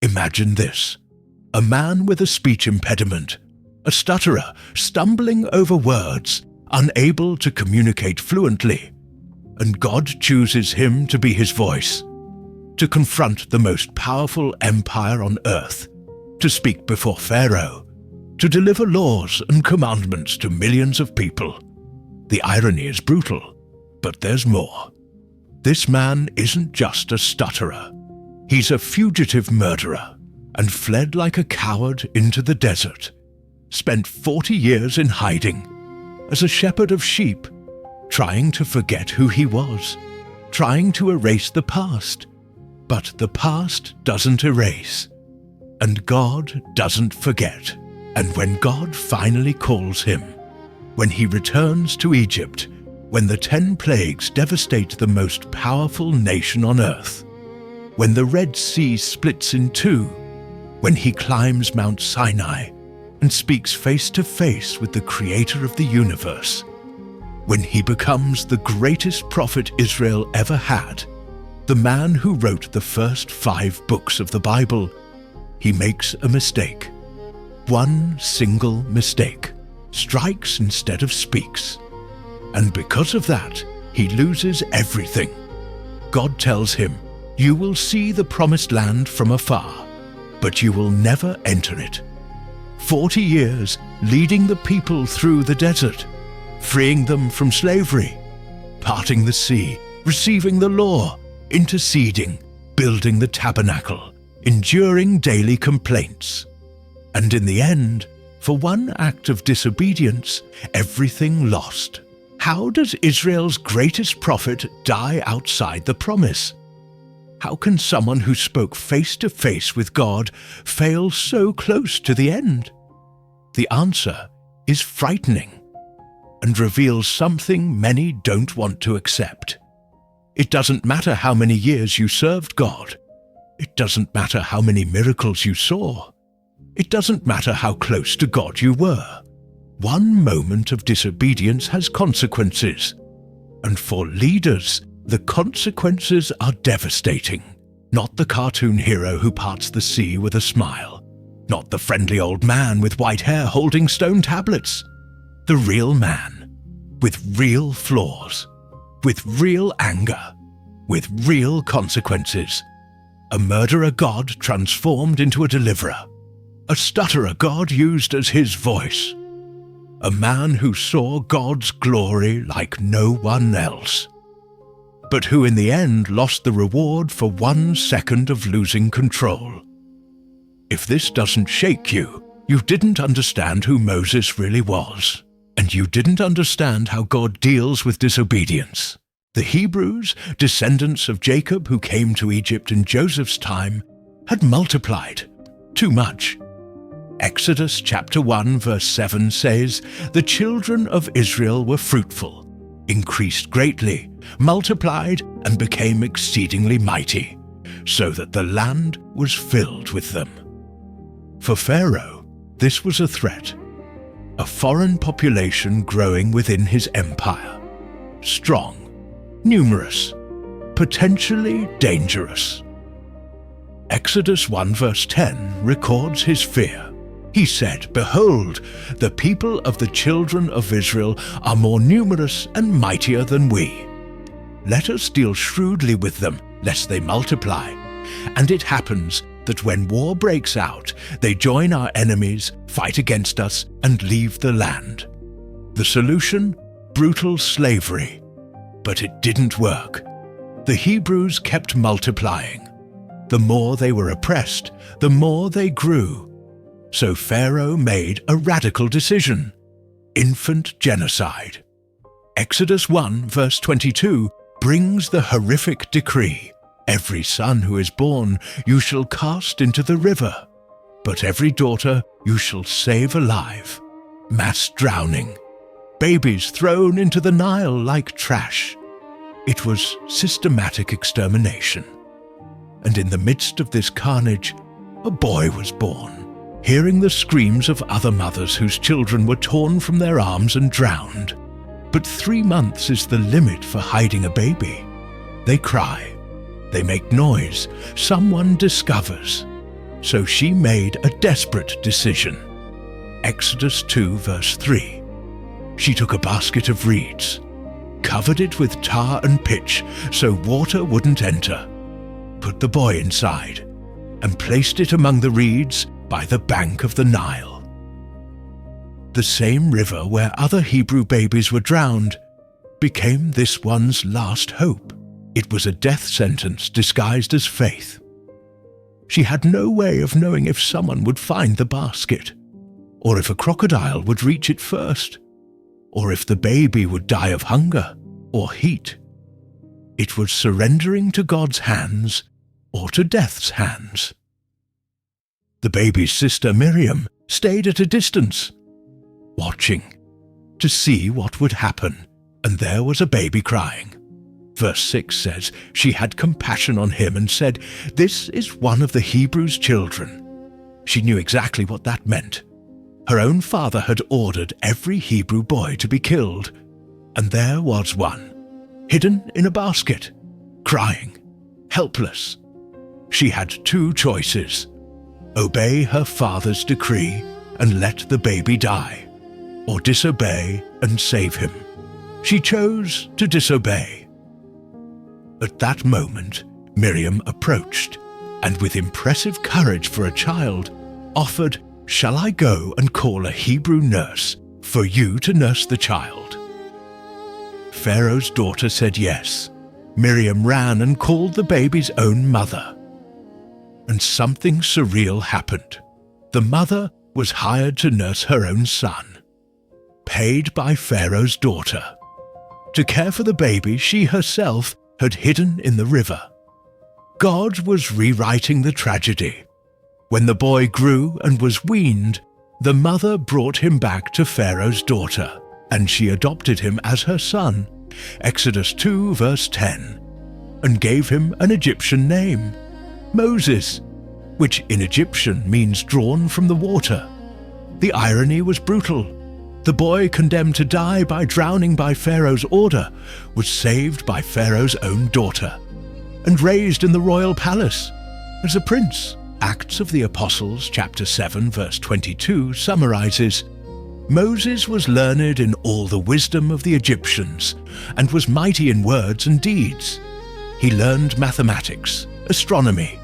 Imagine this: a man with a speech impediment, a stutterer stumbling over words, unable to communicate fluently, and God chooses him to be his voice, to confront the most powerful empire on earth, to speak before Pharaoh, to deliver laws and commandments to millions of people. The irony is brutal, but there's more. This man isn't just a stutterer. He's a fugitive murderer and fled like a coward into the desert, spent 40 years in hiding as a shepherd of sheep, trying to forget who he was, trying to erase the past. But the past doesn't erase, and God doesn't forget. And when God finally calls him, when he returns to Egypt, when the 10 plagues devastate the most powerful nation on earth, when the Red Sea splits in two, when he climbs Mount Sinai and speaks face to face with the Creator of the universe, when he becomes the greatest prophet Israel ever had, the man who wrote the first 5 books of the Bible, he makes a mistake. One single mistake, strikes instead of speaks. And because of that, he loses everything. God tells him, "You will see the promised land from afar, but you will never enter it." 40 years leading the people through the desert, freeing them from slavery, parting the sea, receiving the law, interceding, building the tabernacle, enduring daily complaints. And in the end, for one act of disobedience, everything lost. How does Israel's greatest prophet die outside the promise? How can someone who spoke face to face with God fail so close to the end? The answer is frightening and reveals something many don't want to accept. It doesn't matter how many years you served God. It doesn't matter how many miracles you saw. It doesn't matter how close to God you were. One moment of disobedience has consequences, and for leaders, the consequences are devastating. Not the cartoon hero who parts the sea with a smile, not the friendly old man with white hair holding stone tablets. The real man, with real flaws, with real anger, with real consequences. A murderer God transformed into a deliverer. A stutterer God used as his voice. A man who saw God's glory like no one else, but who in the end lost the reward for 1 second of losing control. If this doesn't shake you, you didn't understand who Moses really was, and you didn't understand how God deals with disobedience. The Hebrews, descendants of Jacob who came to Egypt in Joseph's time, had multiplied too much. Exodus chapter 1 verse 7 says, "The children of Israel were fruitful, increased greatly, multiplied, and became exceedingly mighty, so that the land was filled with them." For Pharaoh, this was a threat. A foreign population growing within his empire. Strong, numerous, potentially dangerous. Exodus 1 verse 10 records his fear. He said, "Behold, the people of the children of Israel are more numerous and mightier than we. Let us deal shrewdly with them, lest they multiply." And it happens that when war breaks out, they join our enemies, fight against us, and leave the land. The solution? Brutal slavery. But it didn't work. The Hebrews kept multiplying. The more they were oppressed, the more they grew. So Pharaoh made a radical decision: infant genocide. Exodus 1 verse 22 brings the horrific decree: "Every son who is born you shall cast into the river, but every daughter you shall save alive." Mass drowning. Babies thrown into the Nile like trash. It was systematic extermination. And in the midst of this carnage, a boy was born. Hearing the screams of other mothers whose children were torn from their arms and drowned. But 3 months is the limit for hiding a baby. They cry. They make noise. Someone discovers. So she made a desperate decision. Exodus 2 verse 3. She took a basket of reeds, covered it with tar and pitch so water wouldn't enter, put the boy inside, and placed it among the reeds by the bank of the Nile. The same river where other Hebrew babies were drowned became this one's last hope. It was a death sentence disguised as faith. She had no way of knowing if someone would find the basket, or if a crocodile would reach it first, or if the baby would die of hunger or heat. It was surrendering to God's hands or to death's hands. The baby's sister Miriam stayed at a distance, watching to see what would happen, and there was a baby crying. Verse 6 says, she had compassion on him and said, "This is one of the Hebrews' children." She knew exactly what that meant. Her own father had ordered every Hebrew boy to be killed, and there was one, hidden in a basket, crying, helpless. She had two choices: obey her father's decree and let the baby die, or disobey and save him. She chose to disobey. At that moment, Miriam approached, and with impressive courage for a child, offered, "Shall I go and call a Hebrew nurse for you to nurse the child?" Pharaoh's daughter said yes. Miriam ran and called the baby's own mother. And something surreal happened. The mother was hired to nurse her own son, paid by Pharaoh's daughter, to care for the baby she herself had hidden in the river. God was rewriting the tragedy. When the boy grew and was weaned, the mother brought him back to Pharaoh's daughter, and she adopted him as her son, Exodus 2 verse 10, and gave him an Egyptian name, Moses, which in Egyptian means drawn from the water. The irony was brutal. The boy condemned to die by drowning by Pharaoh's order was saved by Pharaoh's own daughter and raised in the royal palace as a prince. Acts of the Apostles, chapter 7, verse 22, summarizes, "Moses was learned in all the wisdom of the Egyptians and was mighty in words and deeds. He learned mathematics, astronomy,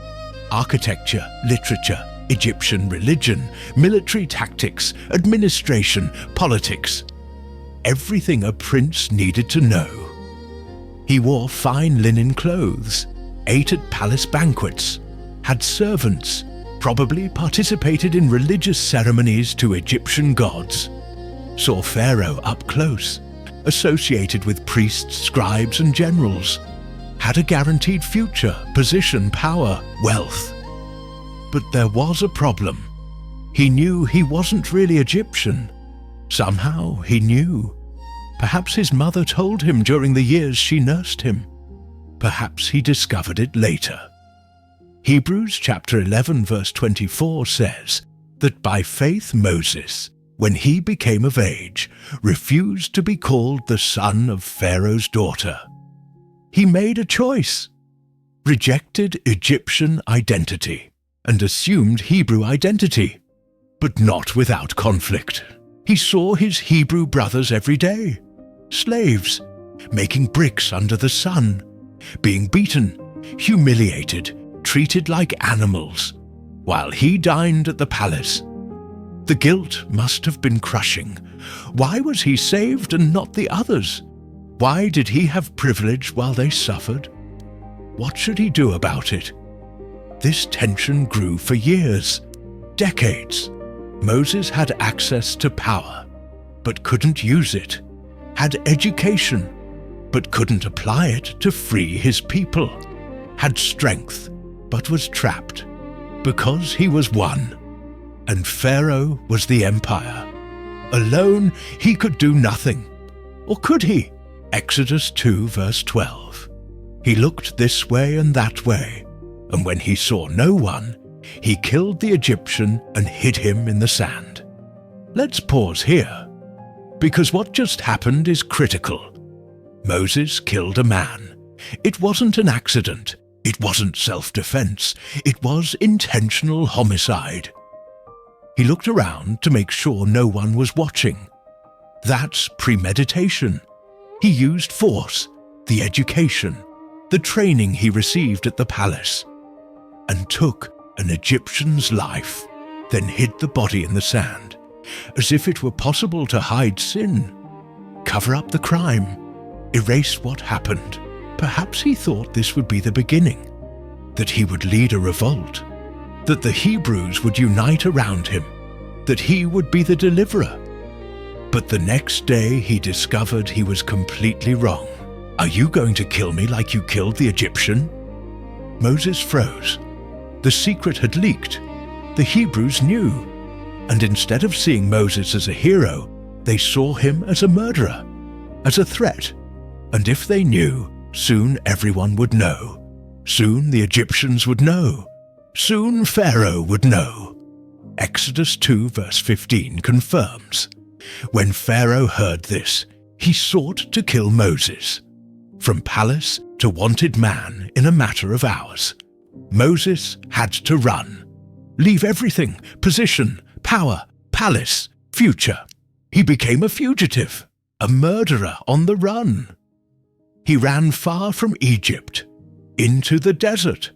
architecture, literature, Egyptian religion, military tactics, administration, politics, everything a prince needed to know. He wore fine linen clothes, ate at palace banquets, had servants, probably participated in religious ceremonies to Egyptian gods, saw Pharaoh up close, associated with priests, scribes, and generals, had a guaranteed future, position, power, wealth. But there was a problem. He knew he wasn't really Egyptian. Somehow he knew. Perhaps his mother told him during the years she nursed him. Perhaps he discovered it later. Hebrews chapter 11 verse 24 says that by faith Moses, when he became of age, refused to be called the son of Pharaoh's daughter. He made a choice, rejected Egyptian identity, and assumed Hebrew identity, but not without conflict. He saw his Hebrew brothers every day, slaves, making bricks under the sun, being beaten, humiliated, treated like animals, while he dined at the palace. The guilt must have been crushing. Why was he saved and not the others? Why did he have privilege while they suffered? What should he do about it? This tension grew for years, decades. Moses had access to power, but couldn't use it, had education, but couldn't apply it to free his people, had strength, but was trapped, because he was one, and Pharaoh was the empire. Alone he could do nothing, or could he? Exodus 2 verse 12. He looked this way and that way, and when he saw no one, he killed the Egyptian and hid him in the sand. Let's pause here, because what just happened is critical. Moses killed a man. It wasn't an accident. It wasn't self-defense, it was intentional homicide. He looked around to make sure no one was watching. That's premeditation. He used force, the education, the training he received at the palace, and took an Egyptian's life, then hid the body in the sand, as if it were possible to hide sin, cover up the crime, erase what happened. Perhaps he thought this would be the beginning, that he would lead a revolt, that the Hebrews would unite around him, that he would be the deliverer. But the next day he discovered he was completely wrong. Are you going to kill me like you killed the Egyptian? Moses froze. The secret had leaked. The Hebrews knew. And instead of seeing Moses as a hero, they saw him as a murderer, as a threat. And if they knew, soon everyone would know. Soon the Egyptians would know. Soon Pharaoh would know. Exodus 2 verse 15 confirms. When Pharaoh heard this, he sought to kill Moses. From palace to wanted man in a matter of hours. Moses had to run. Leave everything, position, power, palace, future. He became a fugitive, a murderer on the run. He ran far from Egypt, into the desert,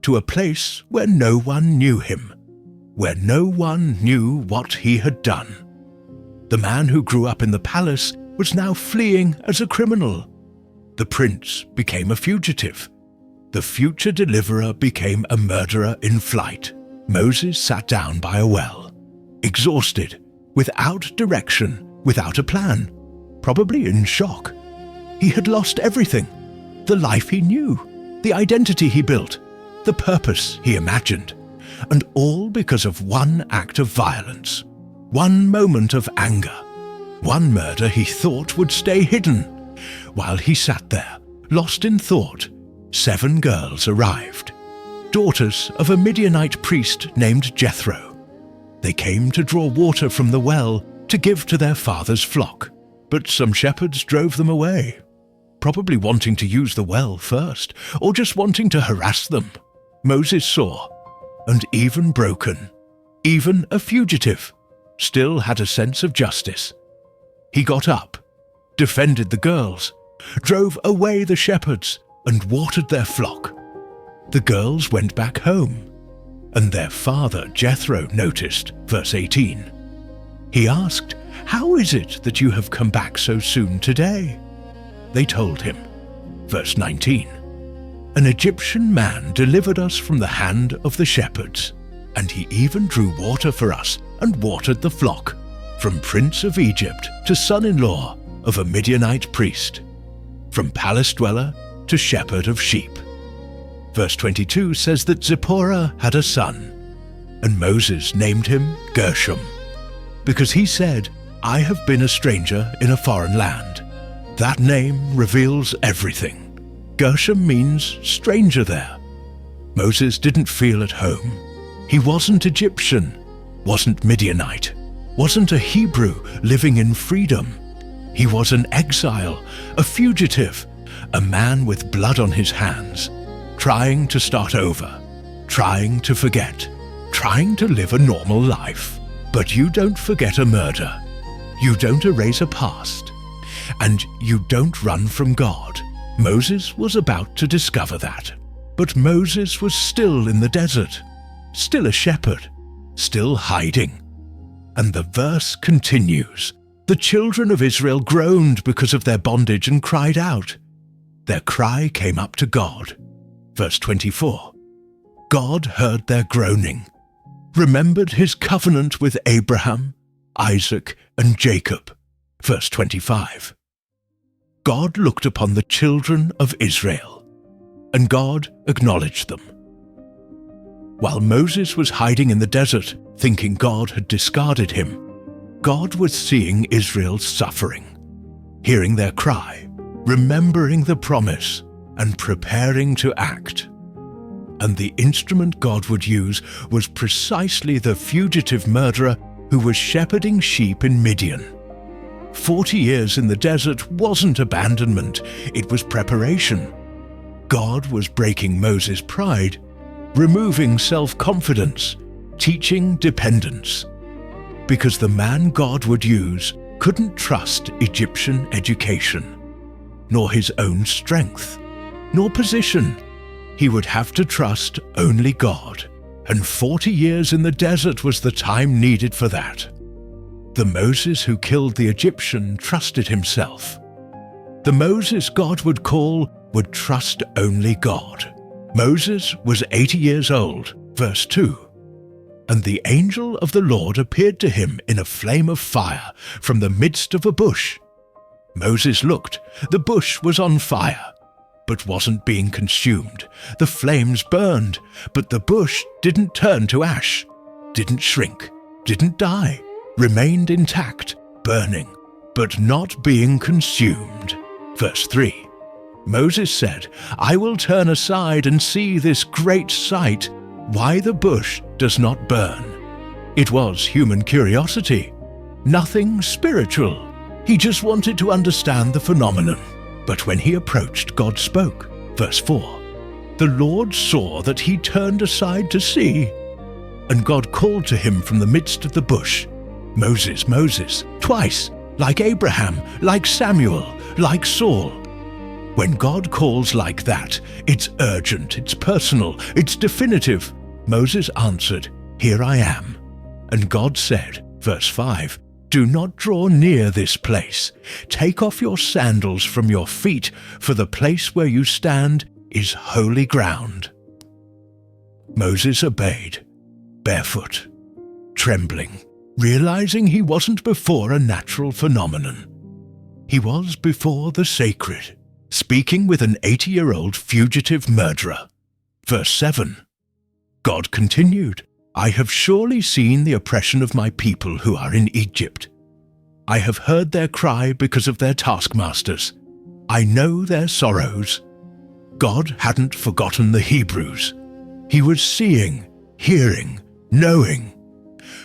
to a place where no one knew him, where no one knew what he had done. The man who grew up in the palace was now fleeing as a criminal. The prince became a fugitive. The future deliverer became a murderer in flight. Moses sat down by a well, exhausted, without direction, without a plan, probably in shock. He had lost everything, the life he knew, the identity he built, the purpose he imagined, and all because of one act of violence, one moment of anger, one murder he thought would stay hidden. While he sat there, lost in thought, 7 girls arrived, daughters of a Midianite priest named Jethro. They came to draw water from the well to give to their father's flock, but some shepherds drove them away, probably wanting to use the well first, or just wanting to harass them. Moses saw, and even broken, even a fugitive, still had a sense of justice. He got up, defended the girls, drove away the shepherds, and watered their flock. The girls went back home, and their father Jethro noticed, verse 18. He asked, "How is it that you have come back so soon today?" They told him, verse 19. "An Egyptian man delivered us from the hand of the shepherds, and he even drew water for us and watered the flock, from prince of Egypt to son-in-law of a Midianite priest, from palace dweller to shepherd of sheep." Verse 22 says that Zipporah had a son, and Moses named him Gershom, because he said, "I have been a stranger in a foreign land." That name reveals everything. Gershom means stranger there. Moses didn't feel at home. He wasn't Egyptian, wasn't Midianite, wasn't a Hebrew living in freedom. He was an exile, a fugitive, a man with blood on his hands, trying to start over, trying to forget, trying to live a normal life. But you don't forget a murder. You don't erase a past. And you don't run from God. Moses was about to discover that. But Moses was still in the desert, still a shepherd, still hiding. And the verse continues. The children of Israel groaned because of their bondage and cried out. Their cry came up to God. Verse 24. God heard their groaning, remembered his covenant with Abraham, Isaac, and Jacob. Verse 25. God looked upon the children of Israel, and God acknowledged them. While Moses was hiding in the desert, thinking God had discarded him, God was seeing Israel's suffering, hearing their cry, remembering the promise, and preparing to act. And the instrument God would use was precisely the fugitive murderer who was shepherding sheep in Midian. 40 years in the desert wasn't abandonment, it was preparation. God was breaking Moses' pride, removing self-confidence, teaching dependence. Because the man God would use couldn't trust Egyptian education, nor his own strength, nor position. He would have to trust only God, and 40 years in the desert was the time needed for that. The Moses who killed the Egyptian trusted himself. The Moses God would call would trust only God. Moses was 80 years old, verse 2. And the angel of the Lord appeared to him in a flame of fire from the midst of a bush. Moses looked. The bush was on fire, but wasn't being consumed. The flames burned, but the bush didn't turn to ash, didn't shrink, didn't die, remained intact, burning, but not being consumed. Verse 3. Moses said, I will turn aside and see this great sight, why the bush does not burn. It was human curiosity, nothing spiritual. He just wanted to understand the phenomenon. But when he approached, God spoke. Verse 4. The Lord saw that he turned aside to see, and God called to him from the midst of the bush, Moses, Moses, twice, like Abraham, like Samuel, like Saul. When God calls like that, it's urgent, it's personal, it's definitive. Moses answered, Here I am. And God said, verse 5, Do not draw near this place. Take off your sandals from your feet, for the place where you stand is holy ground. Moses obeyed, barefoot, trembling, realizing he wasn't before a natural phenomenon. He was before the sacred, speaking with an 80-year-old fugitive murderer. Verse 7. God continued, I have surely seen the oppression of my people who are in Egypt. I have heard their cry because of their taskmasters. I know their sorrows. God hadn't forgotten the Hebrews. He was seeing, hearing, knowing.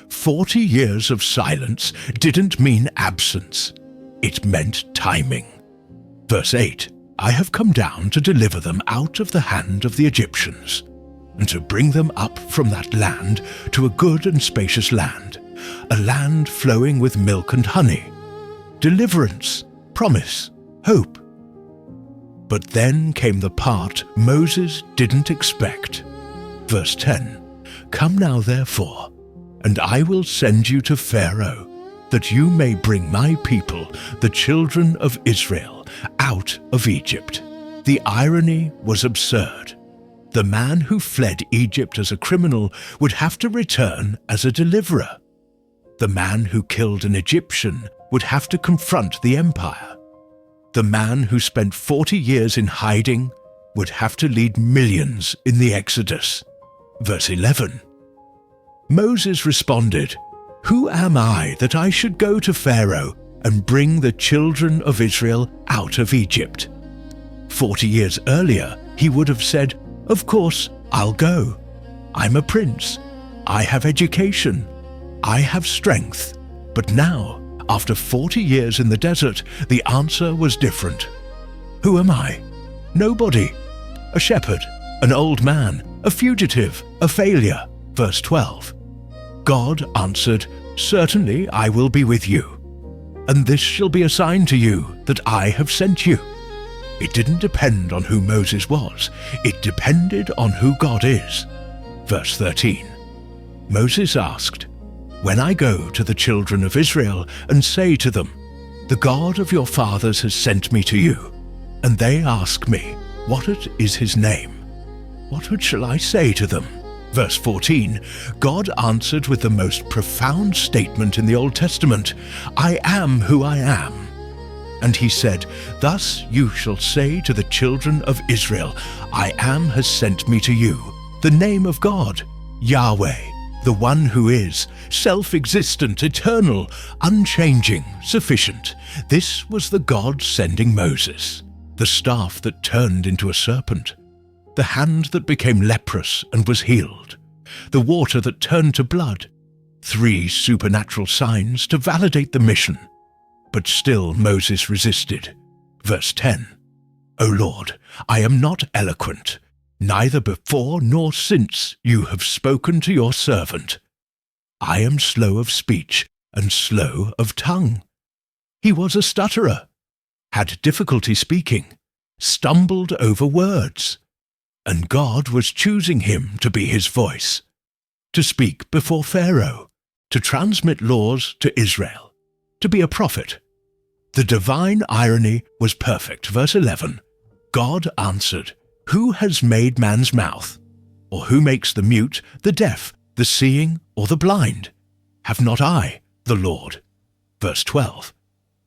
40 years of silence didn't mean absence. It meant timing. Verse 8, I have come down to deliver them out of the hand of the Egyptians, and to bring them up from that land to a good and spacious land, a land flowing with milk and honey, deliverance, promise, hope. But then came the part Moses didn't expect. Verse 10, Come now therefore, and I will send you to Pharaoh, that you may bring my people, the children of Israel, out of Egypt. The irony was absurd. The man who fled Egypt as a criminal would have to return as a deliverer. The man who killed an Egyptian would have to confront the empire. The man who spent 40 years in hiding would have to lead millions in the Exodus. Verse 11. Moses responded, Who am I that I should go to Pharaoh and bring the children of Israel out of Egypt? 40 years earlier, he would have said, Of course, I'll go. I'm a prince. I have education. I have strength. But now, after 40 years in the desert, the answer was different. Who am I? Nobody. A shepherd, an old man, a fugitive, a failure. Verse 12. God answered, Certainly I will be with you, and this shall be a sign to you that I have sent you. It didn't depend on who Moses was, it depended on who God is. Verse 13. Moses asked, When I go to the children of Israel and say to them, The God of your fathers has sent me to you, and they ask me, What is his name? What shall I say to them? Verse 14, God answered with the most profound statement in the Old Testament, I am who I am. And he said, Thus you shall say to the children of Israel, I am has sent me to you, the name of God, Yahweh, the one who is, self-existent, eternal, unchanging, sufficient. This was the God sending Moses, the staff that turned into a serpent, the hand that became leprous and was healed, the water that turned to blood, 3 supernatural signs to validate the mission. But still Moses resisted. Verse 10. O Lord, I am not eloquent, neither before nor since you have spoken to your servant. I am slow of speech and slow of tongue. He was a stutterer, had difficulty speaking, stumbled over words, and God was choosing him to be his voice, to speak before Pharaoh, to transmit laws to Israel, to be a prophet. The divine irony was perfect. Verse 11, God answered, "Who has made man's mouth? Or who makes the mute, the deaf, the seeing, or the blind? Have not I, the Lord?" Verse 12,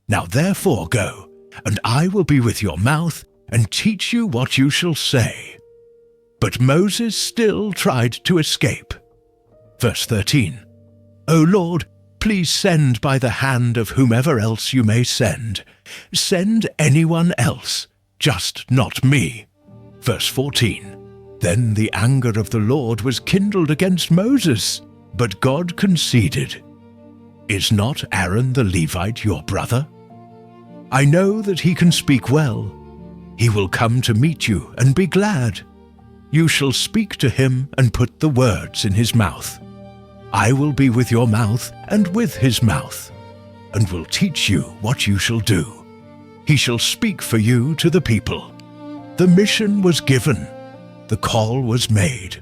Now therefore go, and I will be with your mouth, and teach you what you shall say. But Moses still tried to escape. Verse 13, O Lord, please send by the hand of whomever else you may send. Send anyone else, just not me. Verse 14, Then the anger of the Lord was kindled against Moses, but God conceded, Is not Aaron the Levite your brother? I know that he can speak well. He will come to meet you and be glad. You shall speak to him and put the words in his mouth. I will be with your mouth and with his mouth, and will teach you what you shall do. He shall speak for you to the people. The mission was given. The call was made.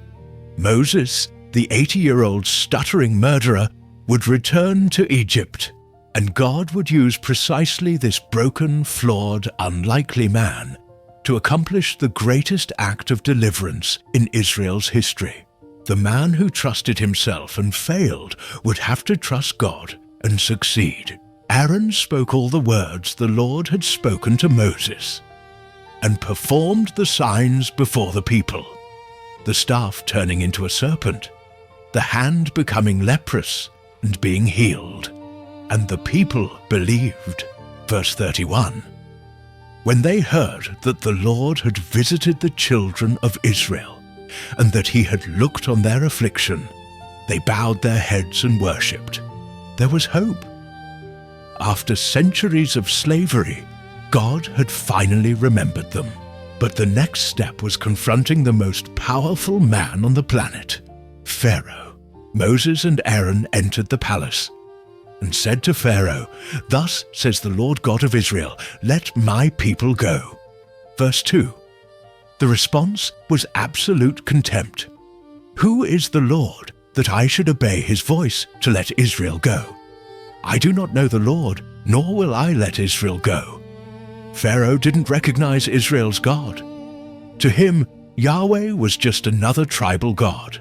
Moses, the 80-year-old stuttering murderer, would return to Egypt, and God would use precisely this broken, flawed, unlikely man to accomplish the greatest act of deliverance in Israel's history. The man who trusted himself and failed would have to trust God and succeed. Aaron spoke all the words the Lord had spoken to Moses and performed the signs before the people, the staff turning into a serpent, the hand becoming leprous and being healed, and the people believed. Verse 31, When they heard that the Lord had visited the children of Israel, and that he had looked on their affliction, they bowed their heads and worshipped. There was hope. After centuries of slavery, God had finally remembered them. But the next step was confronting the most powerful man on the planet, Pharaoh. Moses and Aaron entered the palace and said to Pharaoh, Thus says the Lord God of Israel, let my people go. Verse 2. The response was absolute contempt. Who is the Lord that I should obey his voice to let Israel go? I do not know the Lord, nor will I let Israel go. Pharaoh didn't recognize Israel's God. To him, Yahweh was just another tribal god,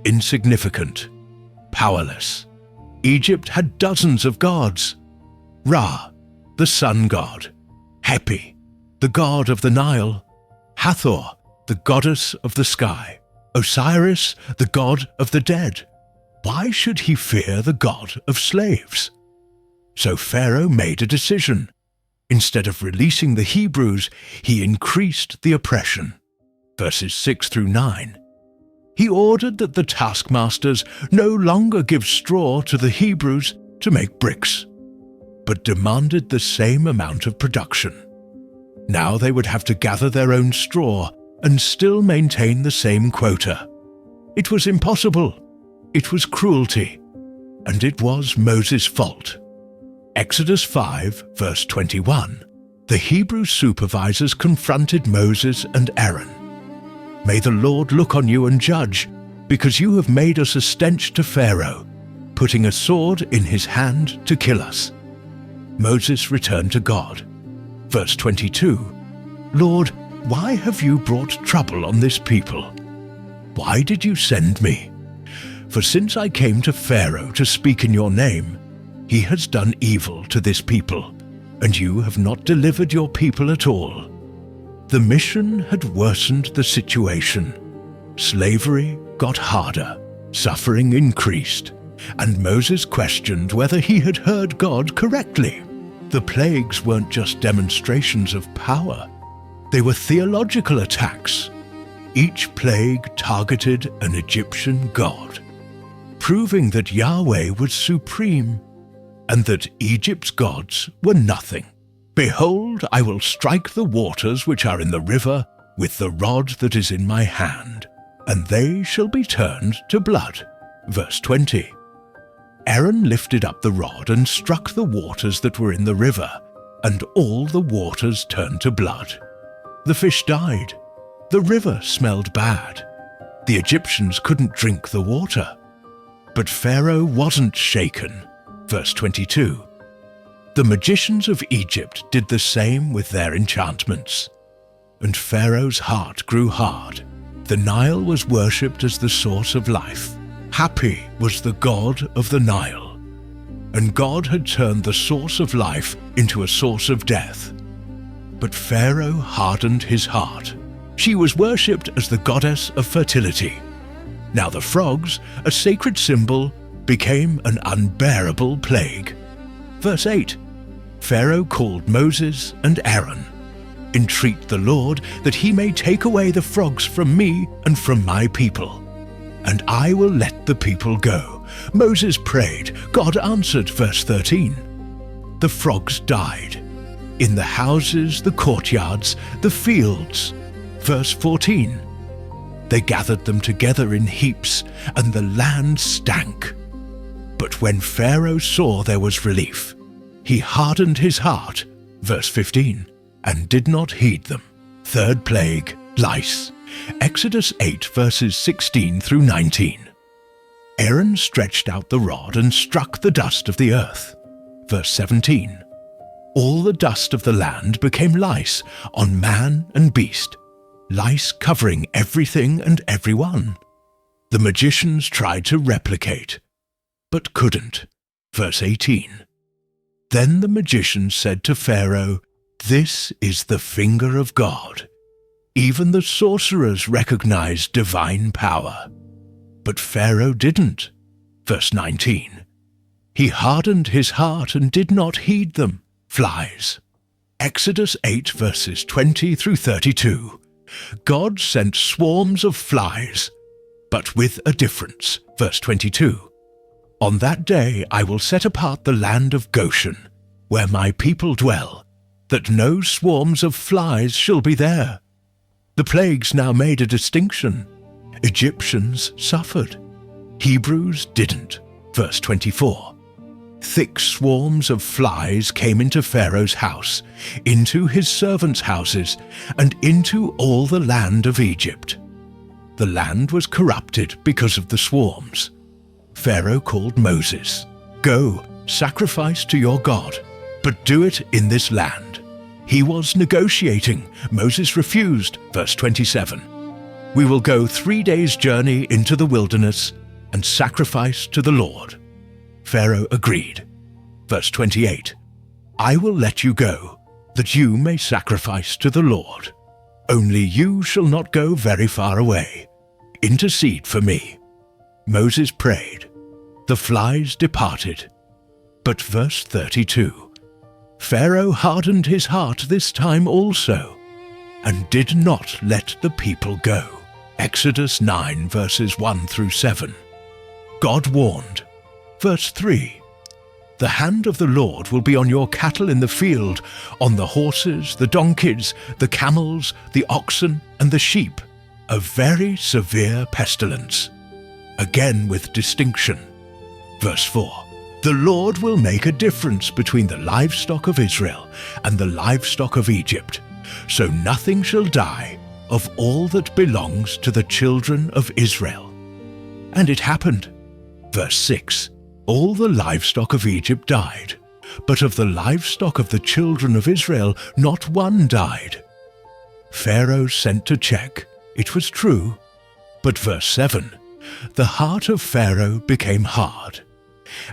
insignificant, powerless. Egypt had dozens of gods. Ra, the sun god; Hapi, the god of the Nile; Hathor, the goddess of the sky; Osiris, the god of the dead. Why should he fear the god of slaves? So Pharaoh made a decision. Instead of releasing the Hebrews, he increased the oppression. Verses 6 through 9. He ordered that the taskmasters no longer give straw to the Hebrews to make bricks, but demanded the same amount of production. Now they would have to gather their own straw and still maintain the same quota. It was impossible. It was cruelty. And it was Moses' fault. Exodus 5, verse 21. The Hebrew supervisors confronted Moses and Aaron. May the Lord look on you and judge, because you have made us a stench to Pharaoh, putting a sword in his hand to kill us. Moses returned to God. Verse 22. Lord, why have you brought trouble on this people? Why did you send me? For since I came to Pharaoh to speak in your name, he has done evil to this people, and you have not delivered your people at all. The mission had worsened the situation. Slavery got harder, suffering increased, and Moses questioned whether he had heard God correctly. The plagues weren't just demonstrations of power. They were theological attacks. Each plague targeted an Egyptian god, proving that Yahweh was supreme and that Egypt's gods were nothing. Behold, I will strike the waters which are in the river with the rod that is in my hand, and they shall be turned to blood. Verse 20. Aaron lifted up the rod and struck the waters that were in the river, and all the waters turned to blood. The fish died. The river smelled bad. The Egyptians couldn't drink the water. But Pharaoh wasn't shaken. Verse 22. The magicians of Egypt did the same with their enchantments. And Pharaoh's heart grew hard. The Nile was worshipped as the source of life. Happy was the god of the Nile. And God had turned the source of life into a source of death. But Pharaoh hardened his heart. She was worshipped as the goddess of fertility. Now the frogs, a sacred symbol, became an unbearable plague. Verse 8. Pharaoh called Moses and Aaron. Entreat the Lord that he may take away the frogs from me and from my people, and I will let the people go. Moses prayed. God answered. Verse 13. The frogs died. In the houses, the courtyards, the fields. Verse 14. They gathered them together in heaps, and the land stank. But when Pharaoh saw there was relief, he hardened his heart. Verse 15. And did not heed them. Third plague, lice. Exodus 8 verses 16 through 19. Aaron stretched out the rod and struck the dust of the earth. Verse 17. All the dust of the land became lice on man and beast, lice covering everything and everyone. The magicians tried to replicate, but couldn't. Verse 18. Then the magicians said to Pharaoh, "This is the finger of God." Even the sorcerers recognized divine power. But Pharaoh didn't. Verse 19. He hardened his heart and did not heed them. Flies. Exodus 8 verses 20 through 32. God sent swarms of flies, but with a difference. Verse 22. On that day I will set apart the land of Goshen, where my people dwell, that no swarms of flies shall be there. The plagues now made a distinction. Egyptians suffered. Hebrews didn't. Verse 24. Thick swarms of flies came into Pharaoh's house, into his servants' houses, and into all the land of Egypt. The land was corrupted because of the swarms. Pharaoh called Moses. Go, sacrifice to your God, but do it in this land. He was negotiating. Moses refused. Verse 27. We will go 3 days' journey into the wilderness and sacrifice to the Lord. Pharaoh agreed. Verse 28. I will let you go, that you may sacrifice to the Lord. Only you shall not go very far away. Intercede for me. Moses prayed. The flies departed. But verse 32. Pharaoh hardened his heart this time also, and did not let the people go. Exodus 9 verses 1 through 7. God warned. Verse 3. The hand of the Lord will be on your cattle in the field, on the horses, the donkeys, the camels, the oxen, and the sheep. A very severe pestilence. Again with distinction. Verse 4. The Lord will make a difference between the livestock of Israel and the livestock of Egypt, so nothing shall die of all that belongs to the children of Israel. And it happened. Verse 6. All the livestock of Egypt died, but of the livestock of the children of Israel not one died. Pharaoh sent to check. It was true. But verse 7. The heart of Pharaoh became hard,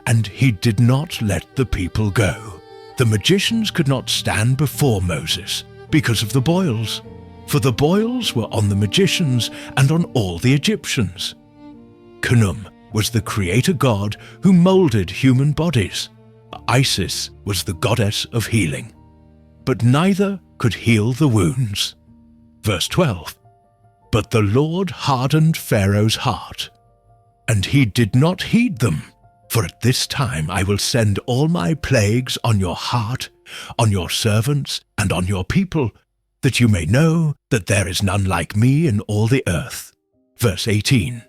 and he did not let the people go. The magicians could not stand before Moses because of the boils, for the boils were on the magicians and on all the Egyptians. Khnum was the creator god who molded human bodies. Isis was the goddess of healing. But neither could heal the wounds. Verse 12. But the Lord hardened Pharaoh's heart, and he did not heed them. For at this time I will send all my plagues on your heart on your servants and on your people, that you may know that there is none like me in all the earth. Verse 18.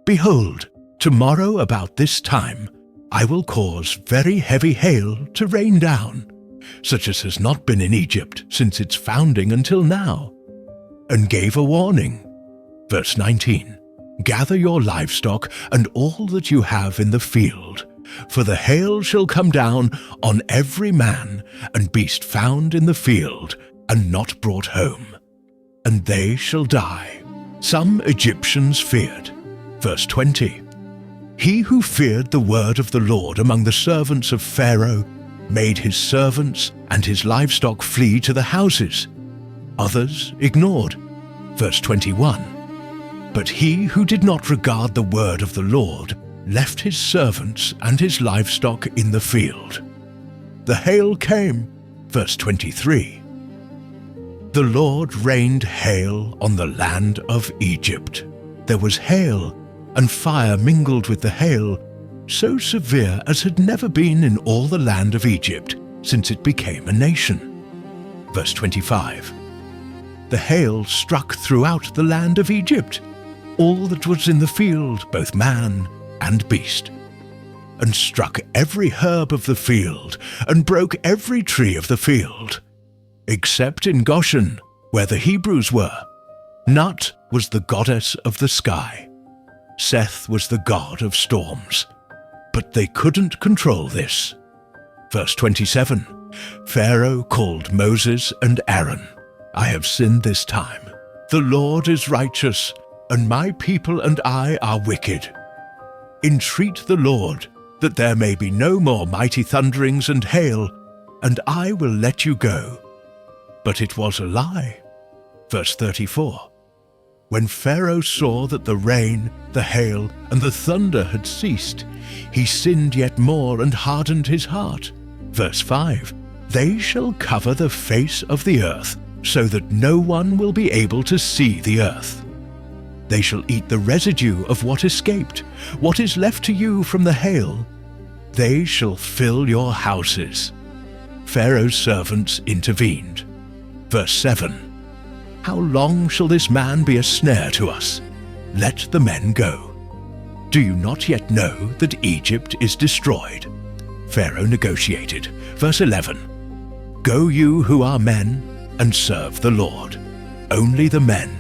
Behold, tomorrow about this time I will cause very heavy hail to rain down, such as has not been in Egypt since its founding until now, and gave a warning. Verse 19. Gather your livestock and all that you have in the field, for the hail shall come down on every man and beast found in the field and not brought home, and they shall die. Some Egyptians feared. Verse 20. He who feared the word of the Lord among the servants of Pharaoh made his servants and his livestock flee to the houses. Others ignored. Verse 21. But he who did not regard the word of the Lord left his servants and his livestock in the field. The hail came. Verse 23. The Lord rained hail on the land of Egypt. There was hail, and fire mingled with the hail, so severe as had never been in all the land of Egypt since it became a nation. Verse 25. The hail struck throughout the land of Egypt, all that was in the field, both man and beast, and struck every herb of the field, and broke every tree of the field, except in Goshen, where the Hebrews were. Nut was the goddess of the sky. Seth was the god of storms. But they couldn't control this. Verse 27. Pharaoh called Moses and Aaron. I have sinned this time. The Lord is righteous, and my people and I are wicked. Entreat the Lord, that there may be no more mighty thunderings and hail, and I will let you go. But it was a lie. Verse 34. When Pharaoh saw that the rain, the hail, and the thunder had ceased, he sinned yet more and hardened his heart. Verse 5. They shall cover the face of the earth, so that no one will be able to see the earth. They shall eat the residue of what escaped, what is left to you from the hail. They shall fill your houses. Pharaoh's servants intervened. Verse 7. How long shall this man be a snare to us? Let the men go. Do you not yet know that Egypt is destroyed? Pharaoh negotiated. Verse 11. Go you who are men, and serve the Lord. Only the men,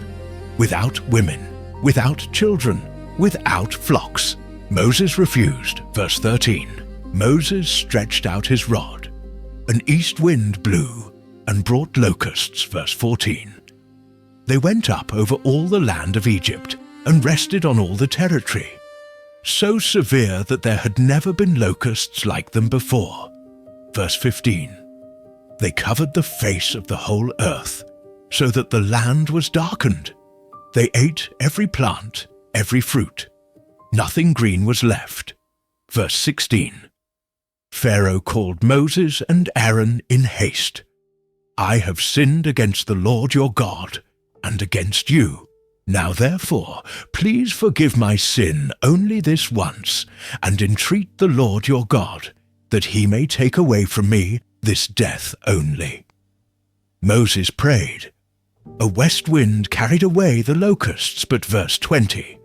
without women, without children, without flocks. Moses refused. Verse 13. Moses stretched out his rod. An east wind blew and brought locusts. Verse 14. They went up over all the land of Egypt and rested on all the territory, so severe that there had never been locusts like them before. Verse 15. They covered the face of the whole earth, so that the land was darkened. They ate every plant, every fruit. Nothing green was left. Verse 16. Pharaoh called Moses and Aaron in haste. I have sinned against the Lord your God, and against you. Now therefore, please forgive my sin only this once, and entreat the Lord your God, that he may take away from me this death only. Moses prayed. A west wind carried away the locusts, but verse 20.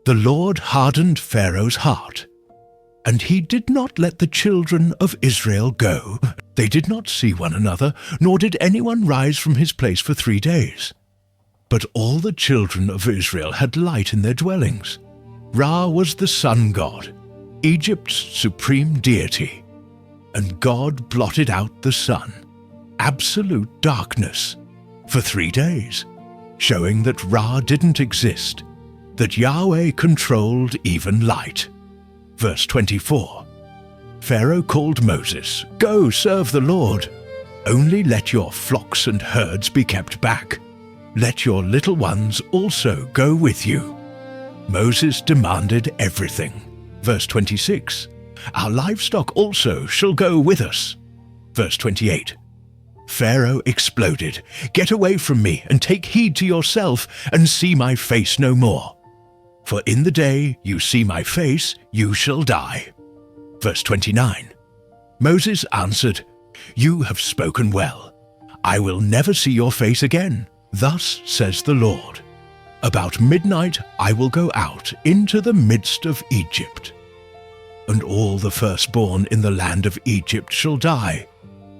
The Lord hardened Pharaoh's heart, and he did not let the children of Israel go. They did not see one another, nor did anyone rise from his place for 3 days. But all the children of Israel had light in their dwellings. Ra was the sun god, Egypt's supreme deity, and God blotted out the sun, absolute darkness, for 3 days, showing that Ra didn't exist, that Yahweh controlled even light. Verse 24. Pharaoh called Moses, Go serve the Lord. Only let your flocks and herds be kept back. Let your little ones also go with you. Moses demanded everything. Verse 26. Our livestock also shall go with us. Verse 28. Pharaoh exploded. Get away from me and take heed to yourself and see my face no more. For in the day you see my face, you shall die. Verse 29. Moses answered, You have spoken well. I will never see your face again. Thus says the Lord. About midnight I will go out into the midst of Egypt. And all the firstborn in the land of Egypt shall die,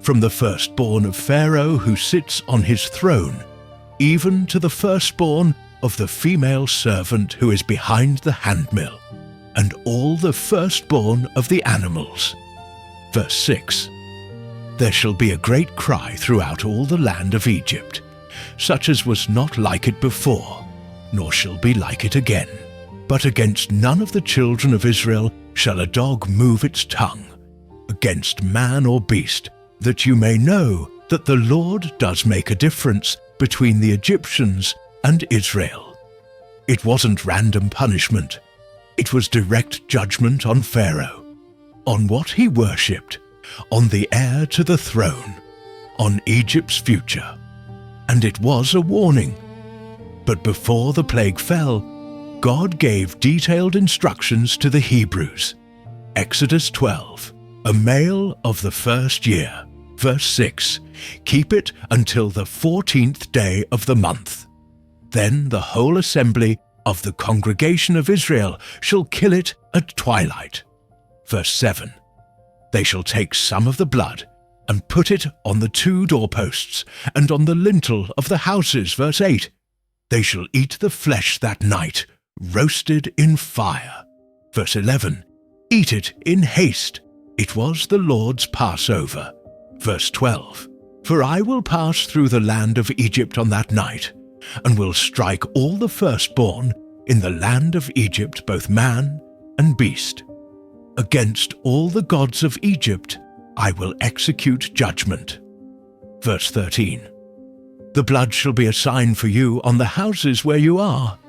from the firstborn of Pharaoh who sits on his throne, even to the firstborn of the female servant who is behind the handmill, and all the firstborn of the animals. Verse 6. There shall be a great cry throughout all the land of Egypt, such as was not like it before, nor shall be like it again. But against none of the children of Israel shall a dog move its tongue, against man or beast, that you may know that the Lord does make a difference between the Egyptians and Israel. It wasn't random punishment. It was direct judgment on Pharaoh, on what he worshipped, on the heir to the throne, on Egypt's future. And it was a warning. But before the plague fell, God gave detailed instructions to the Hebrews. Exodus 12, a male of the first year. Verse 6, keep it until the 14th day of the month. Then the whole assembly of the congregation of Israel shall kill it at twilight. Verse 7, they shall take some of the blood and put it on the 2 doorposts and on the lintel of the houses. Verse 8, they shall eat the flesh that night, roasted in fire. Verse 11, eat it in haste. It was the Lord's Passover. Verse 12, for I will pass through the land of Egypt on that night, and will strike all the firstborn in the land of Egypt, both man and beast. Against all the gods of Egypt I will execute judgment. Verse 13, the blood shall be a sign for you on the houses where you are.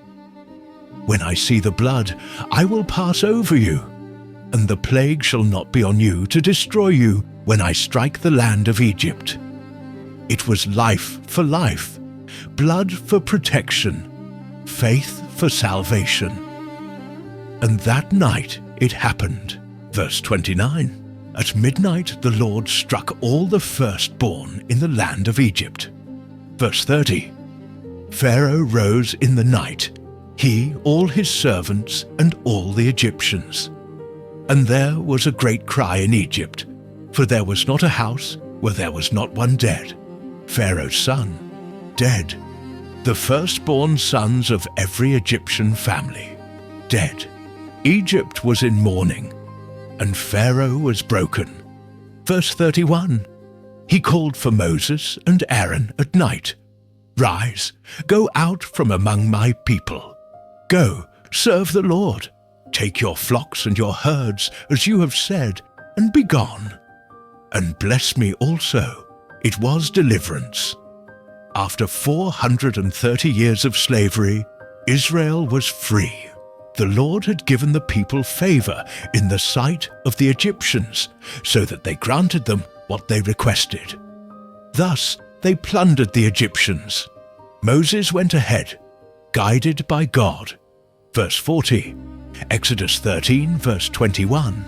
When I see the blood, I will pass over you, and the plague shall not be on you to destroy you when I strike the land of Egypt. It was life for life, blood for protection, faith for salvation. And that night it happened. Verse 29. At midnight the Lord struck all the firstborn in the land of Egypt. Verse 30. Pharaoh rose in the night, he, all his servants, and all the Egyptians. And there was a great cry in Egypt, for there was not a house where there was not one dead. Pharaoh's son, dead. The firstborn sons of every Egyptian family, dead. Egypt was in mourning, and Pharaoh was broken. Verse 31. He called for Moses and Aaron at night. Rise, go out from among my people. Go, serve the Lord. Take your flocks and your herds, as you have said, and be gone. And bless me also. It was deliverance. After 430 years of slavery, Israel was free. The Lord had given the people favor in the sight of the Egyptians, so that they granted them what they requested. Thus they plundered the Egyptians. Moses went ahead, guided by God. Verse 40, Exodus 13, verse 21.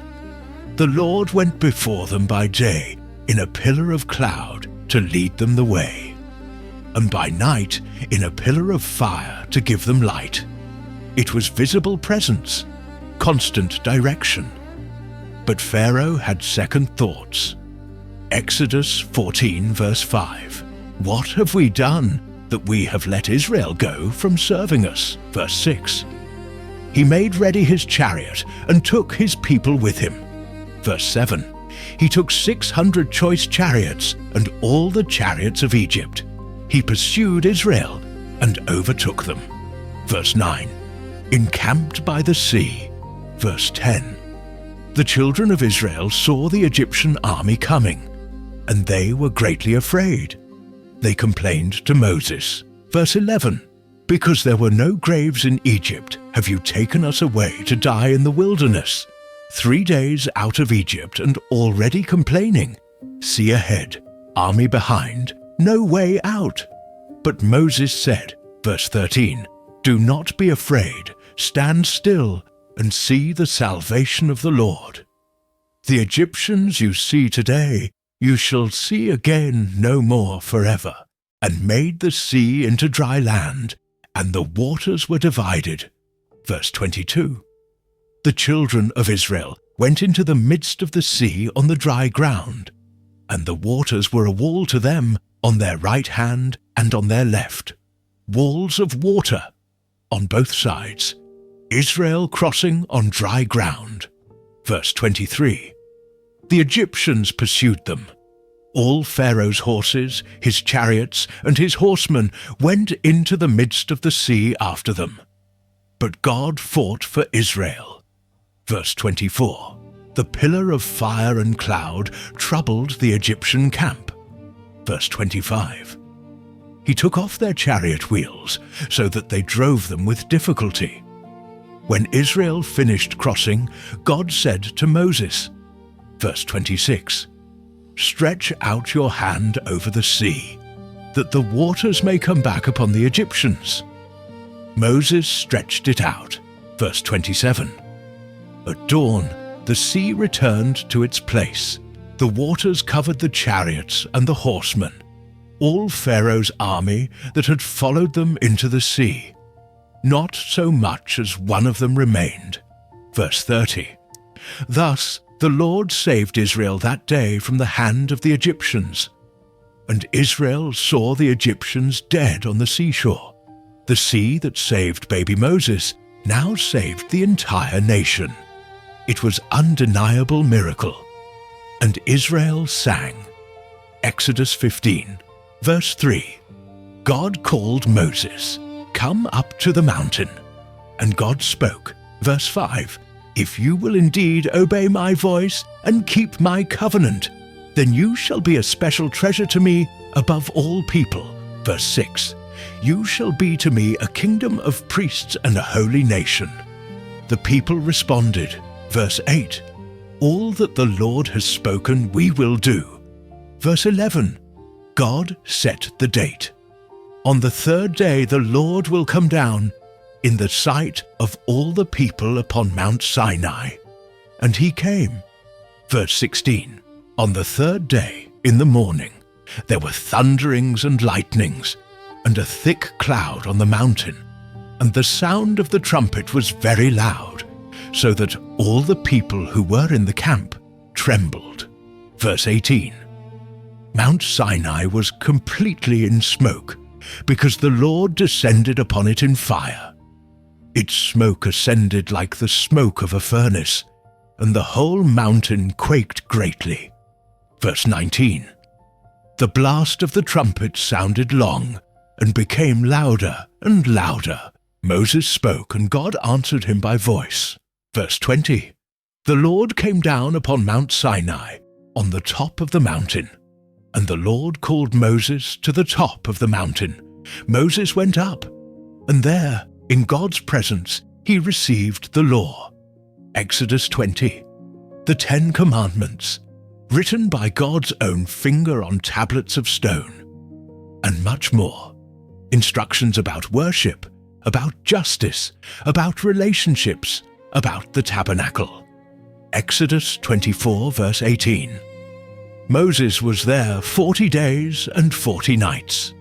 The Lord went before them by day in a pillar of cloud to lead them the way, and by night in a pillar of fire to give them light. It was visible presence, constant direction. But Pharaoh had second thoughts. Exodus 14, verse 5. What have we done that we have let Israel go from serving us? Verse 6. He made ready his chariot and took his people with him. Verse 7. He took 600 choice chariots and all the chariots of Egypt. He pursued Israel and overtook them. Verse 9. Encamped by the sea. Verse 10. The children of Israel saw the Egyptian army coming, and they were greatly afraid. They complained to Moses. Verse 11. Because there were no graves in Egypt, have you taken us away to die in the wilderness? 3 days out of Egypt and already complaining. Sea ahead, army behind, no way out. But Moses said, verse 13, do not be afraid, stand still and see the salvation of the Lord. The Egyptians you see today, You shall see again no more forever, and made the sea into dry land, and the waters were divided. Verse 22. The children of Israel went into the midst of the sea on the dry ground, and the waters were a wall to them on their right hand and on their left, walls of water on both sides, Israel crossing on dry ground. Verse 23. The Egyptians pursued them. All Pharaoh's horses, his chariots, and his horsemen went into the midst of the sea after them. But God fought for Israel. Verse 24. The pillar of fire and cloud troubled the Egyptian camp. Verse 25. He took off their chariot wheels so that they drove them with difficulty. When Israel finished crossing, God said to Moses, verse 26, Stretch out your hand over the sea, that the waters may come back upon the Egyptians. Moses stretched it out. Verse 27. At dawn, the sea returned to its place. The waters covered the chariots and the horsemen, all Pharaoh's army that had followed them into the sea. Not so much as one of them remained. Verse 30. Thus the Lord saved Israel that day from the hand of the Egyptians. And Israel saw the Egyptians dead on the seashore. The sea that saved baby Moses now saved the entire nation. It was undeniable miracle. And Israel sang. Exodus 15, verse 3. God called Moses, Come up to the mountain. And God spoke, verse 5, If you will indeed obey my voice and keep my covenant, then you shall be a special treasure to me above all people. Verse 6, You shall be to me a kingdom of priests and a holy nation. The people responded, verse 8, All that the Lord has spoken we will do. Verse 11, God set the date. On the third day the Lord will come down in the sight of all the people upon Mount Sinai. And he came. Verse 16, On the third day in the morning there were thunderings and lightnings, and a thick cloud on the mountain, and the sound of the trumpet was very loud, so that all the people who were in the camp trembled. Verse 18, Mount Sinai was completely in smoke, because the Lord descended upon it in fire. Its smoke ascended like the smoke of a furnace, and the whole mountain quaked greatly. Verse 19, The blast of the trumpet sounded long, and became louder and louder. Moses spoke, and God answered him by voice. Verse 20, The Lord came down upon Mount Sinai, on the top of the mountain. And the Lord called Moses to the top of the mountain. Moses went up, and there, in God's presence, he received the law. Exodus 20, the 10 Commandments, written by God's own finger on tablets of stone, and much more. Instructions about worship, about justice, about relationships, about the tabernacle. Exodus 24, verse 18. Moses was there 40 days and 40 nights,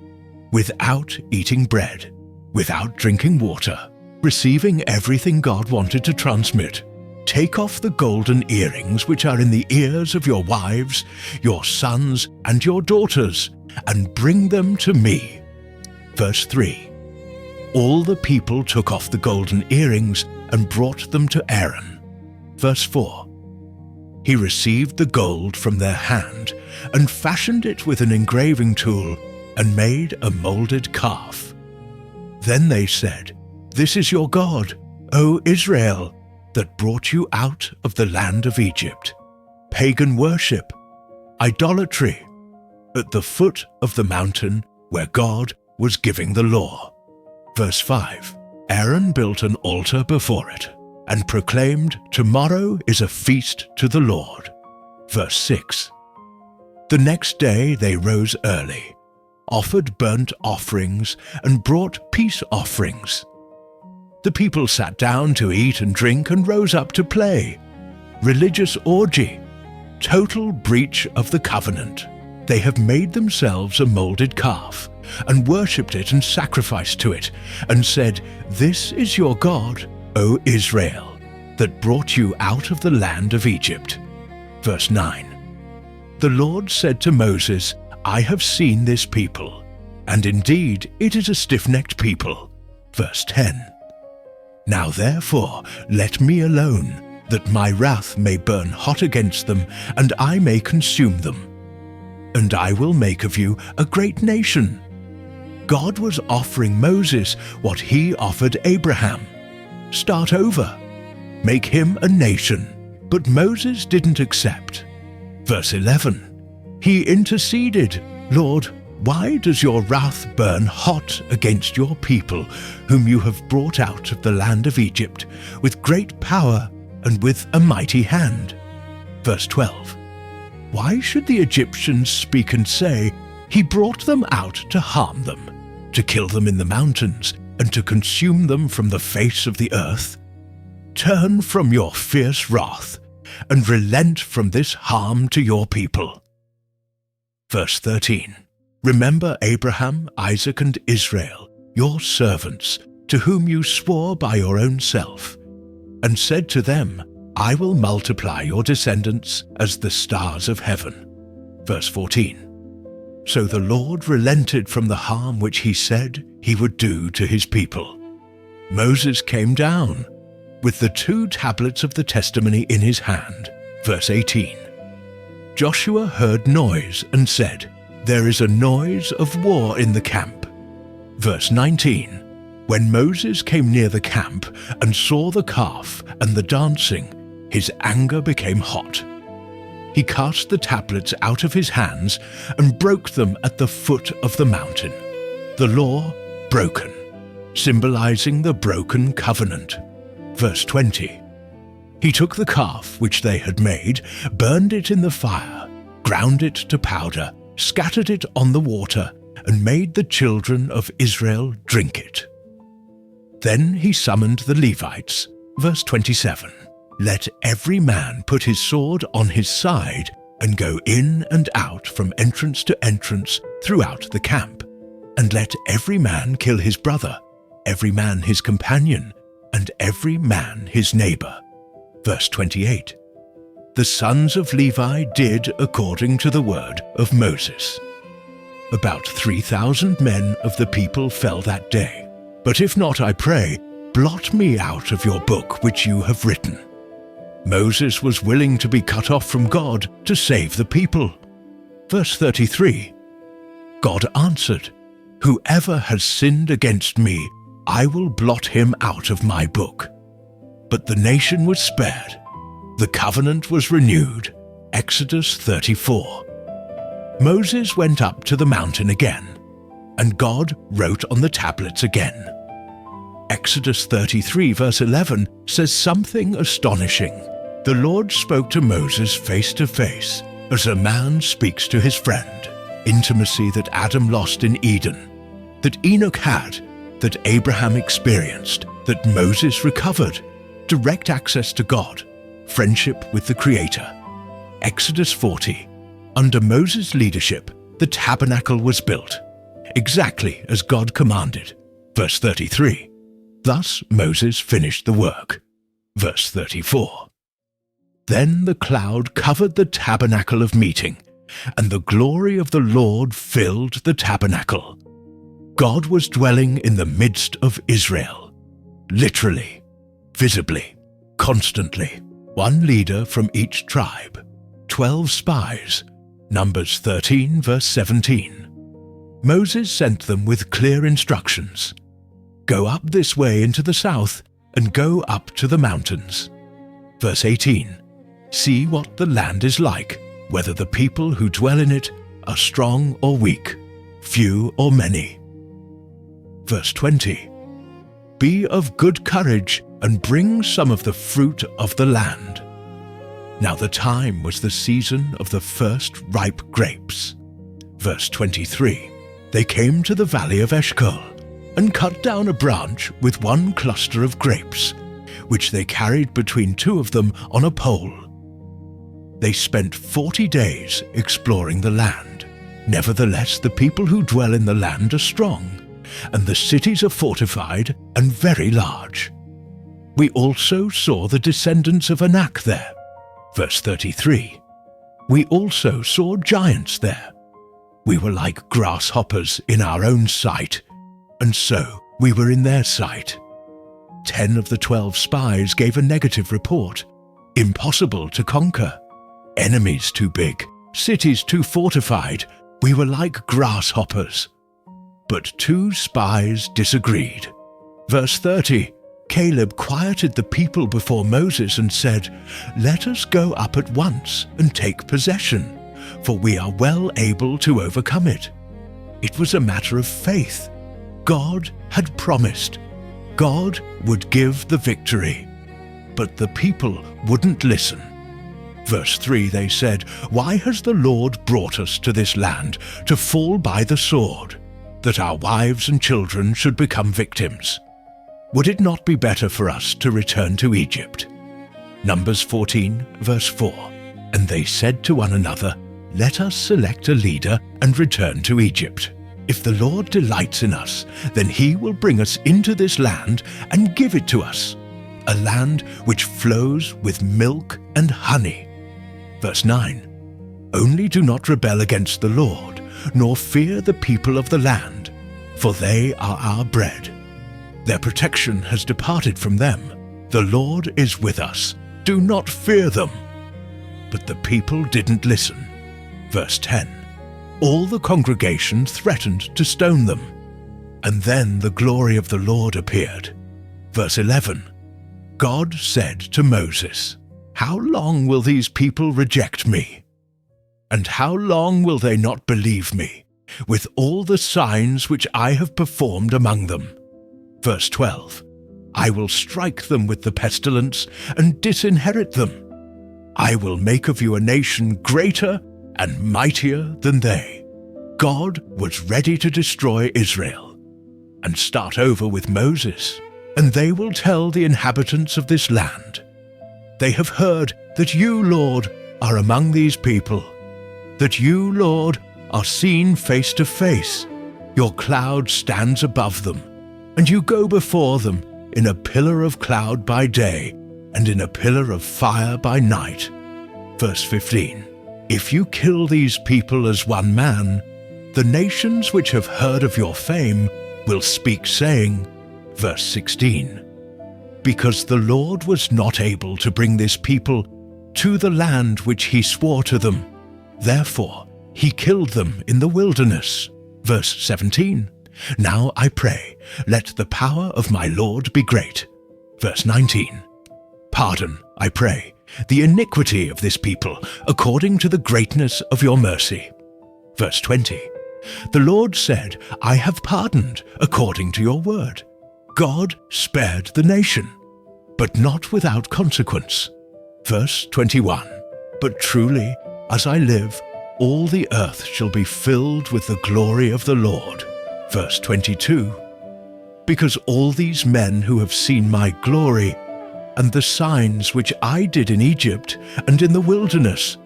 without eating bread, without drinking water, receiving everything God wanted to transmit. Take off the golden earrings which are in the ears of your wives, your sons, and your daughters, and bring them to me. Verse 3. All the people took off the golden earrings and brought them to Aaron. Verse 4. He received the gold from their hand and fashioned it with an engraving tool and made a molded calf. Then they said, This is your God, O Israel, that brought you out of the land of Egypt. Pagan worship, idolatry, at the foot of the mountain where God was giving the law. Verse 5. Aaron built an altar before it, and proclaimed, Tomorrow is a feast to the Lord. Verse 6. The next day they rose early, offered burnt offerings, and brought peace offerings. The people sat down to eat and drink and rose up to play. Religious orgy. total breach of the covenant. They have made themselves a molded calf, and worshipped it and sacrificed to it, and said, "This is your God, O Israel, that brought you out of the land of Egypt." Verse 9. The Lord said to Moses, "I have seen this people, and indeed it is a stiff-necked people." Verse 10. Now therefore let me alone, that my wrath may burn hot against them, and I may consume them. And I will make of you a great nation. God was offering Moses what he offered Abraham. Start over. Make him a nation. But Moses didn't accept. Verse 11. He interceded, "Lord, why does your wrath burn hot against your people, whom you have brought out of the land of Egypt, with great power and with a mighty hand?" Verse 12. Why should the Egyptians speak and say, "He brought them out to harm them, to kill them in the mountains, and to consume them from the face of the earth"? Turn from your fierce wrath, and relent from this harm to your people. Verse 13. Remember Abraham, Isaac, and Israel, your servants, to whom you swore by your own self, and said to them, "I will multiply your descendants as the stars of heaven." Verse 14. So the Lord relented from the harm which he said he would do to his people. Moses came down with the 2 tablets of the testimony in his hand. Verse 18. Joshua heard noise and said, "There is a noise of war in the camp." Verse 19. When Moses came near the camp and saw the calf and the dancing, his anger became hot. He cast the tablets out of his hands and broke them at the foot of the mountain. The law broken, symbolizing the broken covenant. Verse 20. He took the calf which they had made, burned it in the fire, ground it to powder, scattered it on the water, and made the children of Israel drink it. Then he summoned the Levites. Verse 27. Let every man put his sword on his side and go in and out from entrance to entrance throughout the camp, and let every man kill his brother, every man his companion, and every man his neighbor. Verse 28. The sons of Levi did according to the word of Moses. About 3,000 men of the people fell that day. But if not, I pray, blot me out of your book which you have written. Moses was willing to be cut off from God to save the people. Verse 33. God answered, "Whoever has sinned against me, I will blot him out of my book." But the nation was spared. The covenant was renewed. Exodus 34. Moses went up to the mountain again, and God wrote on the tablets again. Exodus 33 verse 11 says something astonishing. The Lord spoke to Moses face to face, as a man speaks to his friend. Intimacy that Adam lost in Eden, that Enoch had, that Abraham experienced, that Moses recovered. Direct access to God, friendship with the Creator. Exodus 40. Under Moses' leadership, the tabernacle was built, exactly as God commanded. Verse 33. Thus Moses finished the work. Verse 34. Then the cloud covered the tabernacle of meeting, and the glory of the Lord filled the tabernacle. God was dwelling in the midst of Israel, literally, visibly, constantly. One leader from each tribe, 12 spies. Numbers 13 verse 17. Moses sent them with clear instructions. Go up this way into the south, and go up to the mountains. Verse 18. See what the land is like, whether the people who dwell in it are strong or weak, few or many. Verse 20. Be of good courage, and bring some of the fruit of the land. Now the time was the season of the first ripe grapes. Verse 23. They came to the valley of Eshcol, and cut down a branch with one cluster of grapes, which they carried between 2 of them on a pole. They spent 40 days exploring the land. Nevertheless, the people who dwell in the land are strong, and the cities are fortified and very large. We also saw the descendants of Anak there. Verse 33. We also saw giants there. We were like grasshoppers in our own sight, and so we were in their sight. 10 of the 12 spies gave a negative report. Impossible to conquer. Enemies too big. Cities too fortified. We were like grasshoppers. But 2 spies disagreed. Verse 30. Caleb quieted the people before Moses and said, "Let us go up at once and take possession, for we are well able to overcome it." It was a matter of faith. God had promised. God would give the victory. But the people wouldn't listen. Verse 3, they said, "Why has the Lord brought us to this land to fall by the sword, that our wives and children should become victims? Would it not be better for us to return to Egypt?" Numbers 14, verse 4. And they said to one another, "Let us select a leader and return to Egypt. If the Lord delights in us, then he will bring us into this land and give it to us, a land which flows with milk and honey." Verse 9. Only do not rebel against the Lord, nor fear the people of the land, for they are our bread. Their protection has departed from them. The Lord is with us. Do not fear them. But the people didn't listen. Verse 10. All the congregation threatened to stone them. And then the glory of the Lord appeared. Verse 11. God said to Moses, "How long will these people reject me? And how long will they not believe me, with all the signs which I have performed among them?" Verse 12. I will strike them with the pestilence and disinherit them. I will make of you a nation greater and mightier than they. God was ready to destroy Israel and start over with Moses, and they will tell the inhabitants of this land, "They have heard that you, Lord, are among these people, that you, Lord, are seen face to face. Your cloud stands above them, and you go before them in a pillar of cloud by day and in a pillar of fire by night." Verse 15. If you kill these people as one man, the nations which have heard of your fame will speak, saying, verse 16, "Because the Lord was not able to bring this people to the land which he swore to them, therefore he killed them in the wilderness." Verse 17. "Now I pray, let the power of my Lord be great." Verse 19. "Pardon, I pray, the iniquity of this people, according to the greatness of your mercy." Verse 20. "The Lord said, I have pardoned according to your word." God spared the nation, but not without consequence. Verse 21. "But truly, as I live, all the earth shall be filled with the glory of the Lord." Verse 22. "Because all these men who have seen my glory, and the signs which I did in Egypt and in the wilderness,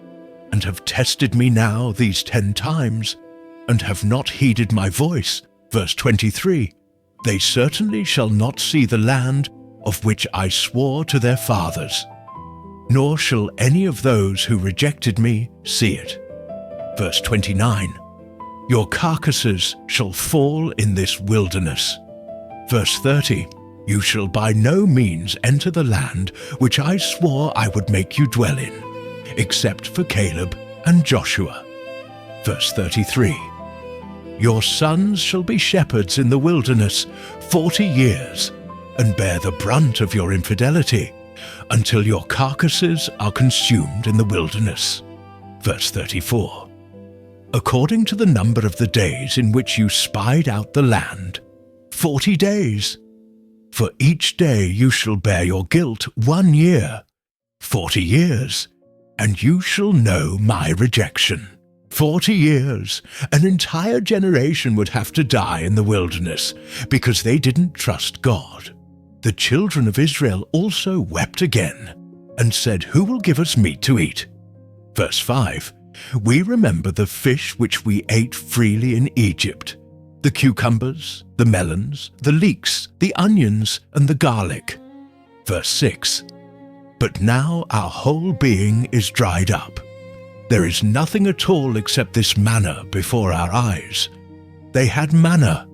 and have tested me now these 10 times, and have not heeded my voice." Verse 23. "They certainly shall not see the land of which I swore to their fathers, nor shall any of those who rejected me see it." Verse 29. "Your carcasses shall fall in this wilderness." Verse 30. "You shall by no means enter the land which I swore I would make you dwell in, except for Caleb and Joshua." Verse 33. "Your sons shall be shepherds in the wilderness 40 years, and bear the brunt of your infidelity, until your carcasses are consumed in the wilderness." Verse 34. "According to the number of the days in which you spied out the land, 40 days. For each day you shall bear your guilt 1 year, 40 years, and you shall know my rejection." 40 years, an entire generation would have to die in the wilderness because they didn't trust God. The children of Israel also wept again and said, "Who will give us meat to eat?" Verse 5, we remember the fish which we ate freely in Egypt, the cucumbers, the melons, the leeks, the onions, and the garlic. Verse 6, but now our whole being is dried up. There is nothing at all except this manna before our eyes. They had manna,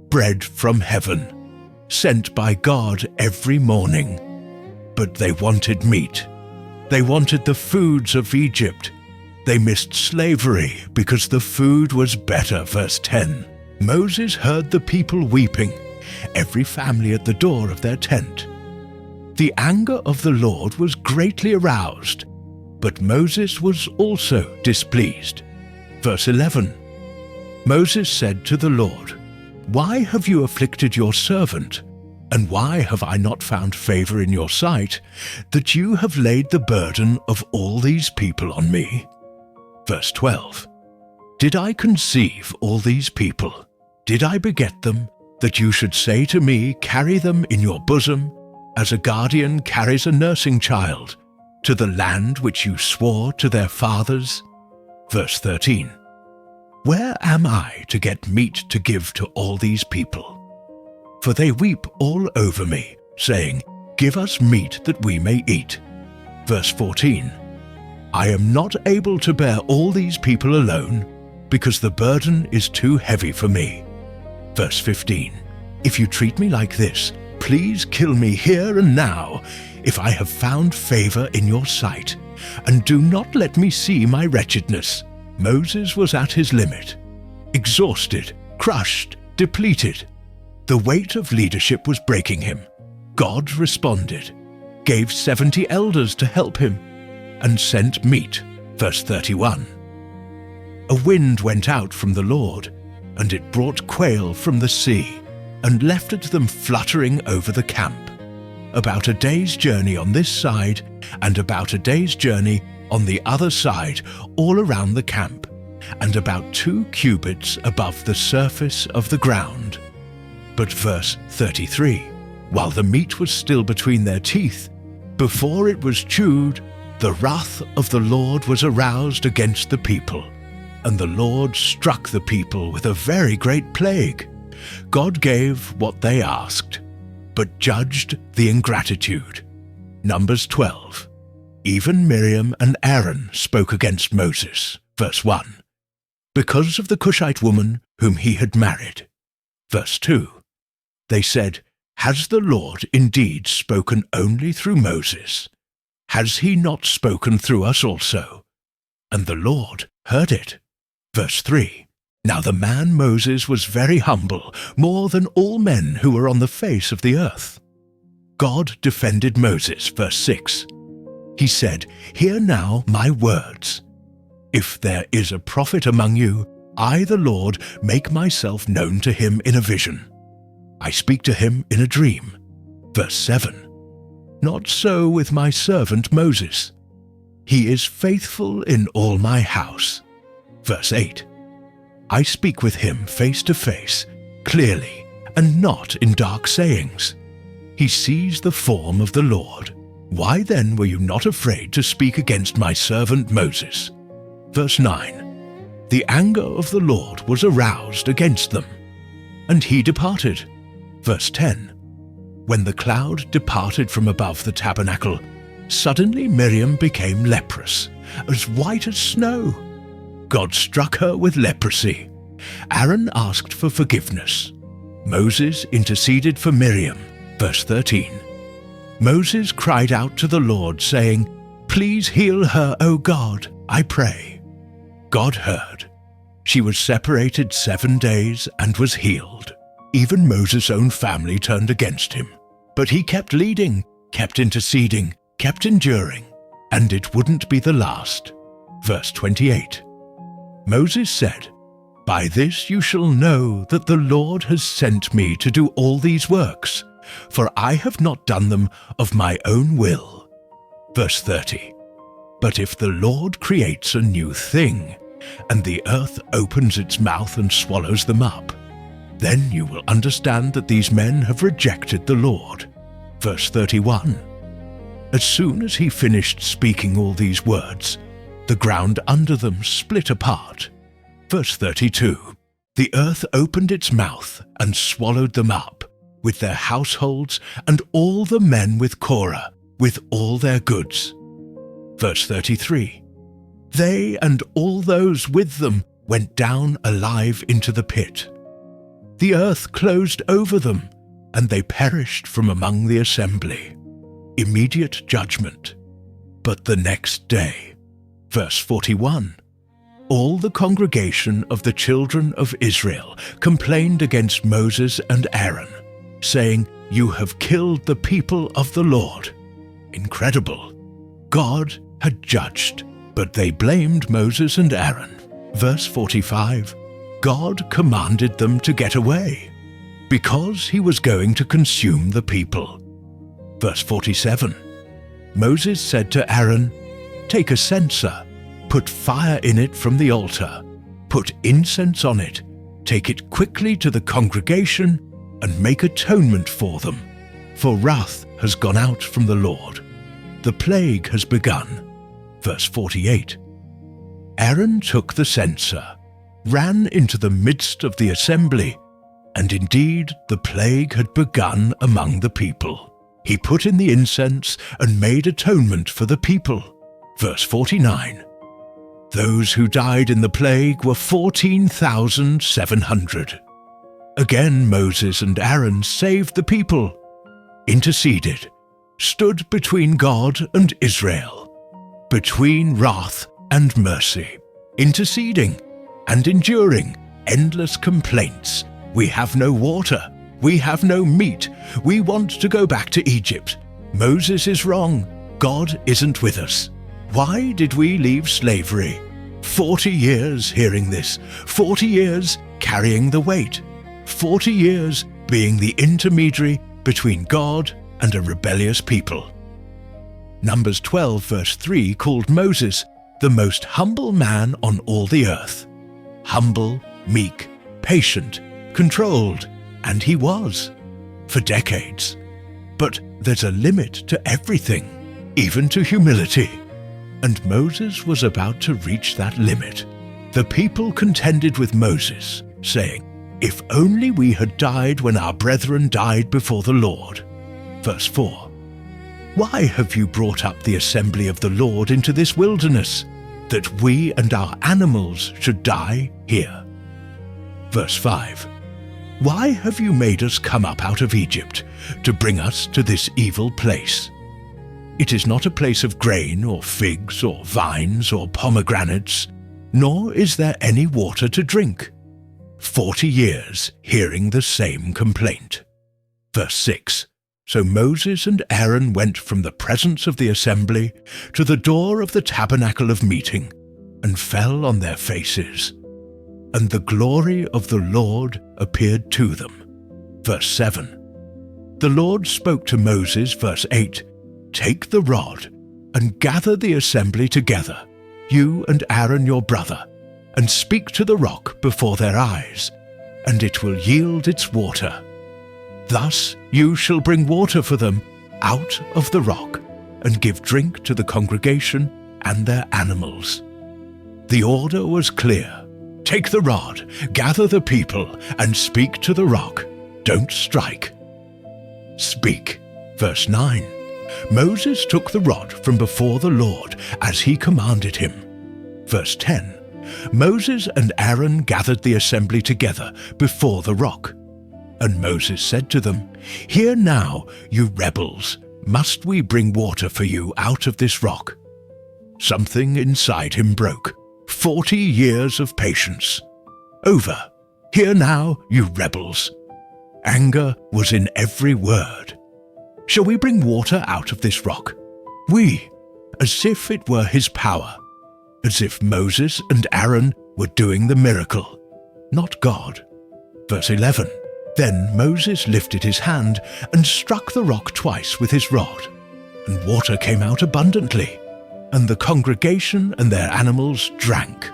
bread from heaven, sent by God every morning. But they wanted meat. They wanted the foods of Egypt. They missed slavery because the food was better. Verse 10. Moses heard the people weeping, every family at the door of their tent. The anger of the Lord was greatly aroused, but Moses was also displeased. Verse 11. Moses said to the Lord, why have you afflicted your servant? And why have I not found favor in your sight, that you have laid the burden of all these people on me? Verse 12. Did I conceive all these people? Did I beget them, that you should say to me, carry them in your bosom, as a guardian carries a nursing child, to the land which you swore to their fathers? Verse 13. Where am I to get meat to give to all these people? For they weep all over me, saying, give us meat that we may eat. Verse 14. I am not able to bear all these people alone, because the burden is too heavy for me. Verse 15. If you treat me like this, please kill me here and now, if I have found favor in your sight, and do not let me see my wretchedness. Moses was at his limit, exhausted, crushed, depleted. The weight of leadership was breaking him. God responded, gave 70 elders to help him, and sent meat. Verse 31. A wind went out from the Lord, and it brought quail from the sea, and left it them fluttering over the camp, about a day's journey on this side, and about a day's journey on the other side, all around the camp, and about 2 cubits above the surface of the ground. But verse 33, while the meat was still between their teeth, before it was chewed, the wrath of the Lord was aroused against the people, and the Lord struck the people with a very great plague. God gave what they asked, but judged the ingratitude. Numbers 12. Even Miriam and Aaron spoke against Moses. Verse 1. Because of the Cushite woman whom he had married. Verse 2. They said, has the Lord indeed spoken only through Moses? Has he not spoken through us also? And the Lord heard it. Verse 3. Now the man Moses was very humble, more than all men who were on the face of the earth. God defended Moses. Verse 6. He said, hear now my words. If there is a prophet among you, I, the Lord, make myself known to him in a vision. I speak to him in a dream. Verse 7. Not so with my servant Moses. He is faithful in all my house. Verse 8. I speak with him face to face, clearly, and not in dark sayings. He sees the form of the Lord. Why then were you not afraid to speak against my servant Moses? Verse 9. The anger of the Lord was aroused against them, and he departed. Verse 10. When the cloud departed from above the tabernacle, suddenly Miriam became leprous, as white as snow. God struck her with leprosy. Aaron asked for forgiveness. Moses interceded for Miriam. Verse 13. Moses cried out to the Lord, saying, please heal her, O God, I pray. God heard. She was separated 7 days and was healed. Even Moses' own family turned against him. But he kept leading, kept interceding, kept enduring, and it wouldn't be the last. Verse 28. Moses said, by this you shall know that the Lord has sent me to do all these works, for I have not done them of my own will. Verse 30. But if the Lord creates a new thing, and the earth opens its mouth and swallows them up, then you will understand that these men have rejected the Lord. Verse 31. As soon as he finished speaking all these words, The ground under them split apart. Verse 32. The earth opened its mouth and swallowed them up, with their households and all the men with Korah, with all their goods. Verse 33. They and all those with them went down alive into the pit. The earth closed over them, and they perished from among the assembly. Immediate judgment. But the next day. Verse 41. All the congregation of the children of Israel complained against Moses and Aaron, saying, "You have killed the people of the Lord." Incredible. God had judged, but they blamed Moses and Aaron. Verse 45. God commanded them to get away, because he was going to consume the people. Verse 47. Moses said to Aaron, "Take a censer, put fire in it from the altar, put incense on it, take it quickly to the congregation, and make atonement for them, for wrath has gone out from the Lord. The plague has begun." Verse 48. Aaron took the censer, ran into the midst of the assembly, and indeed the plague had begun among the people. He put in the incense and made atonement for the people. Verse 49. Those who died in the plague were 14,700. Again Moses and Aaron saved the people, interceded, stood between God and Israel, between wrath and mercy, interceding and enduring endless complaints. We have no water, we have no meat, we want to go back to Egypt. Moses is wrong, God isn't with us. Why did we leave slavery? 40 years hearing this, 40 years carrying the weight, 40 years being the intermediary between God and a rebellious people. Numbers 12 verse 3 called Moses the most humble man on all the earth. Humble, meek, patient, controlled, and he was, for decades. But there's a limit to everything, even to humility. And Moses was about to reach that limit. The people contended with Moses, saying, "If only we had died when our brethren died before the Lord." Verse 4. Why have you brought up the assembly of the Lord into this wilderness, that we and our animals should die here? Verse 5. Why have you made us come up out of Egypt to bring us to this evil place? It is not a place of grain or figs or vines or pomegranates, nor is there any water to drink. 40 years hearing the same complaint. Verse 6. So Moses and Aaron went from the presence of the assembly to the door of the tabernacle of meeting, and fell on their faces. And the glory of the Lord appeared to them. Verse 7. The Lord spoke to Moses, verse 8, "Take the rod, and gather the assembly together, you and Aaron your brother, and speak to the rock before their eyes, and it will yield its water. Thus you shall bring water for them out of the rock, and give drink to the congregation and their animals." The order was clear. Take the rod, gather the people, and speak to the rock. Don't strike. Speak. Verse 9. Moses took the rod from before the Lord as he commanded him. Verse 10. Moses and Aaron gathered the assembly together before the rock. And Moses said to them, "Hear now, you rebels, must we bring water for you out of this rock?" Something inside him broke. 40 years of patience. Over. Hear now, you rebels. Anger was in every word. Shall we bring water out of this rock? We, as if it were his power, as if Moses and Aaron were doing the miracle, not God. Verse 11. Then Moses lifted his hand and struck the rock twice with his rod, and water came out abundantly, and the congregation and their animals drank.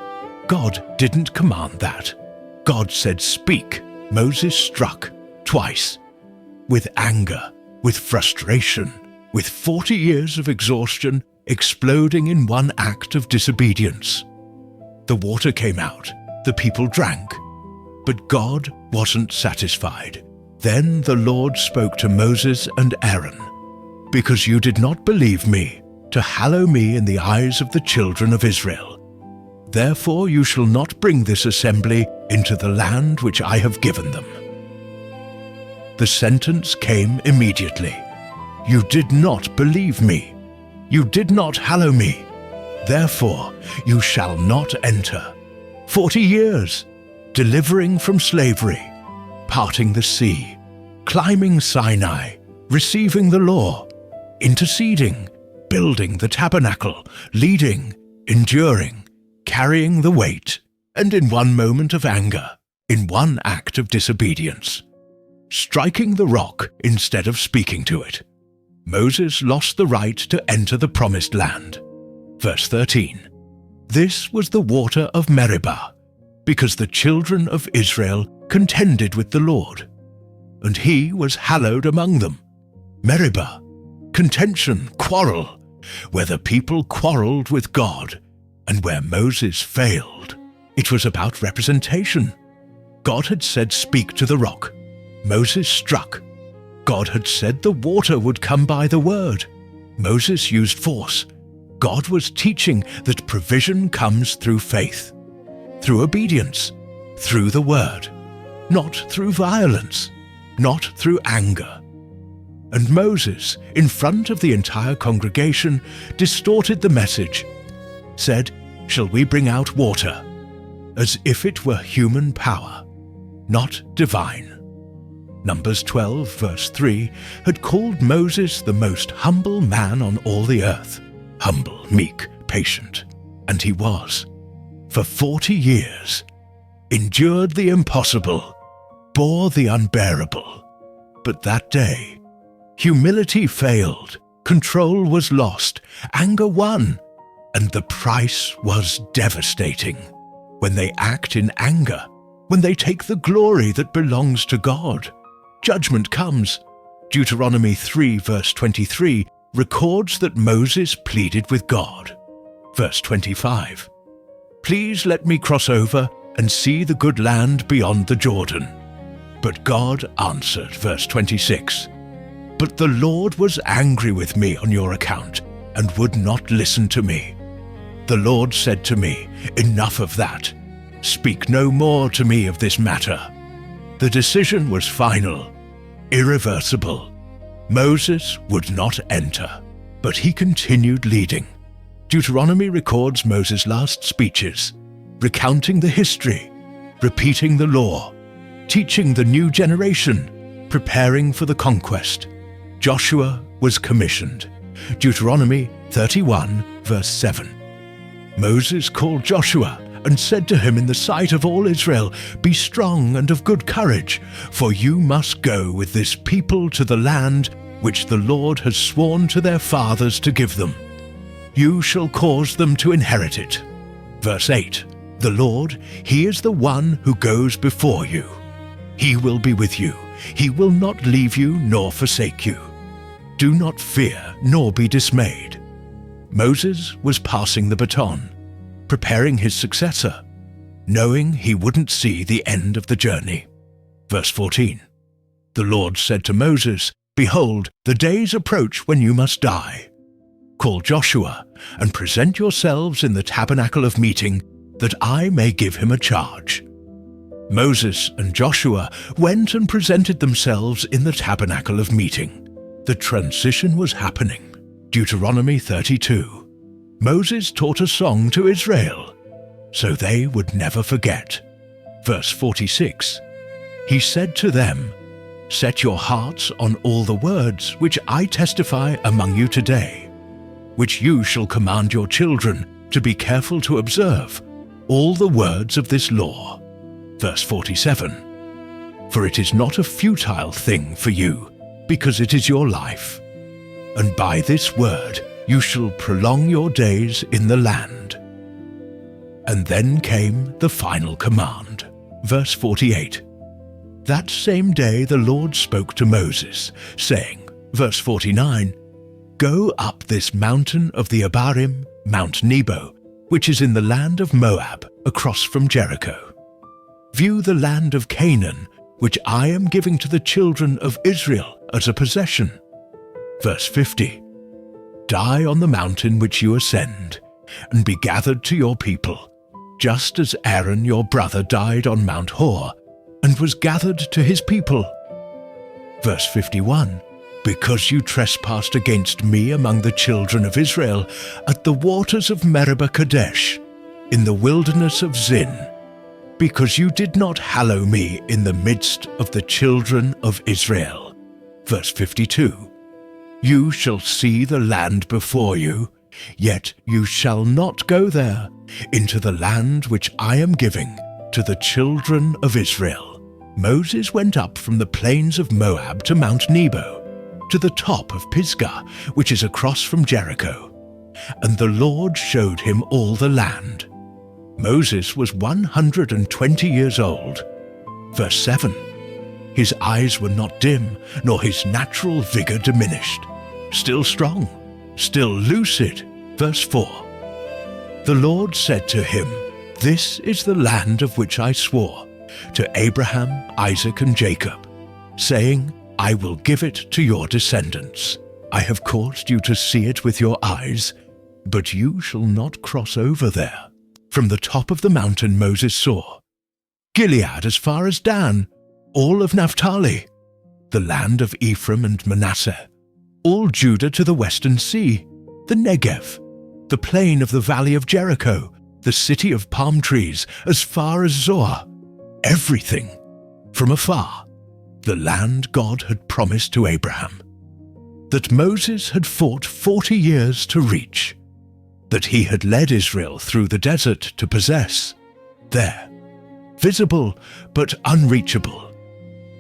God didn't command that. God said, "Speak." Moses struck twice, with anger, with frustration, with 40 years of exhaustion. exploding in one act of disobedience. The water came out, the people drank, but God wasn't satisfied. Then the Lord spoke to Moses and Aaron, "Because you did not believe me, to hallow me in the eyes of the children of Israel, therefore you shall not bring this assembly into the land which I have given them." The sentence came immediately. You did not believe me. You did not hallow me. Therefore you shall not enter. 40 years, delivering from slavery, parting the sea, climbing Sinai, receiving the law, interceding, building the tabernacle, leading, enduring, carrying the weight, and in one moment of anger, in one act of disobedience, striking the rock instead of speaking to it, Moses lost the right to enter the promised land. Verse 13. This was the water of Meribah, because the children of Israel contended with the Lord, and he was hallowed among them. Meribah, contention, quarrel, where the people quarreled with God, and where Moses failed. It was about representation. God had said, "Speak to the rock." Moses struck. God had said the water would come by the word. Moses used force. God was teaching that provision comes through faith, through obedience, through the word, not through violence, not through anger. And Moses, in front of the entire congregation, distorted the message, said, "Shall we bring out water?" as if it were human power, not divine. Numbers 12, verse 3, had called Moses the most humble man on all the earth. Humble, meek, patient. And he was. For 40 years, endured the impossible, bore the unbearable. But that day, humility failed, control was lost, anger won, and the price was devastating. When they act in anger, when they take the glory that belongs to God, judgment comes. Deuteronomy 3 verse 23 records that Moses pleaded with God. Verse 25, "Please let me cross over and see the good land beyond the Jordan." But God answered, verse 26, "But the Lord was angry with me on your account and would not listen to me. The Lord said to me, 'Enough of that. Speak no more to me of this matter.'" The decision was final, irreversible. Moses would not enter, but he continued leading. Deuteronomy records Moses' last speeches, recounting the history, repeating the law, teaching the new generation, preparing for the conquest. Joshua was commissioned. Deuteronomy 31, verse 7. Moses called Joshua and said to him in the sight of all Israel, "Be strong and of good courage, for you must go with this people to the land which the Lord has sworn to their fathers to give them. You shall cause them to inherit it." Verse 8, "The Lord, He is the one who goes before you. He will be with you. He will not leave you nor forsake you. Do not fear nor be dismayed." Moses was passing the baton, preparing his successor, knowing he wouldn't see the end of the journey. Verse 14, "The Lord said to Moses, 'Behold, the days approach when you must die. Call Joshua and present yourselves in the tabernacle of meeting, that I may give him a charge.' Moses and Joshua went and presented themselves in the tabernacle of meeting. The transition was happening. Deuteronomy 32. Moses taught a song to Israel, so they would never forget. Verse 46, "He said to them, 'Set your hearts on all the words which I testify among you today, which you shall command your children to be careful to observe, all the words of this law.'" Verse 47, "For it is not a futile thing for you, because it is your life. And by this word you shall prolong your days in the land." And then came the final command. Verse 48, "That same day the Lord spoke to Moses, saying," verse 49, Go up this mountain of the Abarim, Mount Nebo, which is in the land of Moab, across from Jericho. View the land of Canaan, which I am giving to the children of Israel as a possession. Verse 50. Die on the mountain which you ascend, and be gathered to your people, just as Aaron your brother died on Mount Hor, and was gathered to his people. Verse 51. Because you trespassed against me among the children of Israel at the waters of Meribah Kadesh, in the wilderness of Zin, because you did not hallow me in the midst of the children of Israel. Verse 52. You shall see the land before you, yet you shall not go there, into the land which I am giving to the children of Israel. Moses went up from the plains of Moab to Mount Nebo, to the top of Pisgah, which is across from Jericho. And the Lord showed him all the land. Moses was 120 years old. Verse 7. His eyes were not dim, nor his natural vigor diminished. Still strong, still lucid. Verse 4. The Lord said to him, This is the land of which I swore to Abraham, Isaac, and Jacob, saying, I will give it to your descendants. I have caused you to see it with your eyes, but you shall not cross over there. From the top of the mountain Moses saw Gilead as far as Dan, all of Naphtali, the land of Ephraim and Manasseh, all Judah to the western sea, the Negev, the plain of the valley of Jericho, the city of palm trees, as far as Zoar, everything from afar, the land God had promised to Abraham, that Moses had fought 40 years to reach, that he had led Israel through the desert to possess, there, visible but unreachable.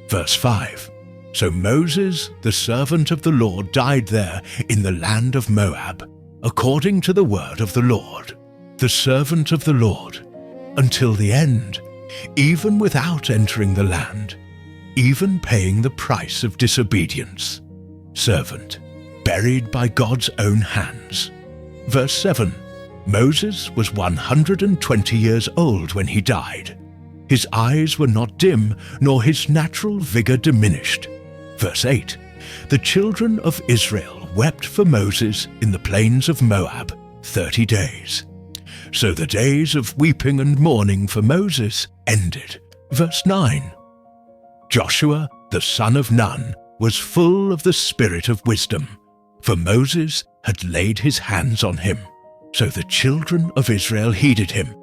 Verse 5. So Moses, the servant of the Lord, died there in the land of Moab, according to the word of the Lord, the servant of the Lord, until the end, even without entering the land, even paying the price of disobedience. Servant, buried by God's own hands. Verse 7. Moses was 120 years old when he died. His eyes were not dim, nor his natural vigor diminished. Verse 8. The children of Israel wept for Moses in the plains of Moab 30 days. So the days of weeping and mourning for Moses ended. Verse 9. Joshua, the son of Nun, was full of the spirit of wisdom, for Moses had laid his hands on him. So the children of Israel heeded him,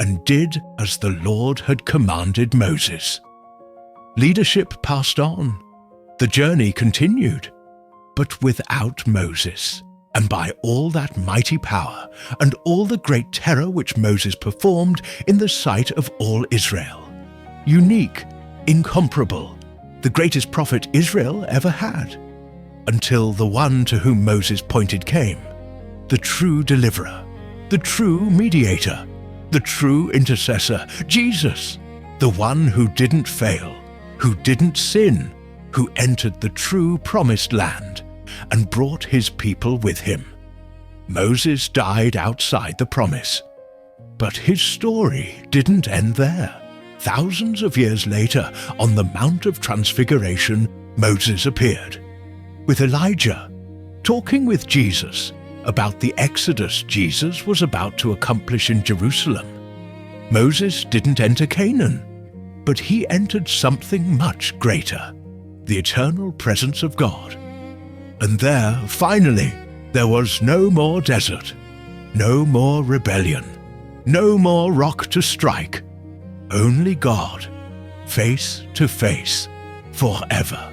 and did as the Lord had commanded Moses. Leadership passed on. The journey continued, but without Moses, and by all that mighty power, and all the great terror which Moses performed in the sight of all Israel. Unique, incomparable, the greatest prophet Israel ever had, until the one to whom Moses pointed came, the true deliverer, the true mediator, the true intercessor, Jesus, the one who didn't fail, who didn't sin, who entered the true promised land and brought his people with him. Moses died outside the promise, but his story didn't end there. Thousands of years later, on the Mount of Transfiguration, Moses appeared with Elijah, talking with Jesus about the exodus Jesus was about to accomplish in Jerusalem. Moses didn't enter Canaan, but he entered something much greater, the eternal presence of God. And there, finally, there was no more desert, no more rebellion, no more rock to strike, only God, face to face, forever.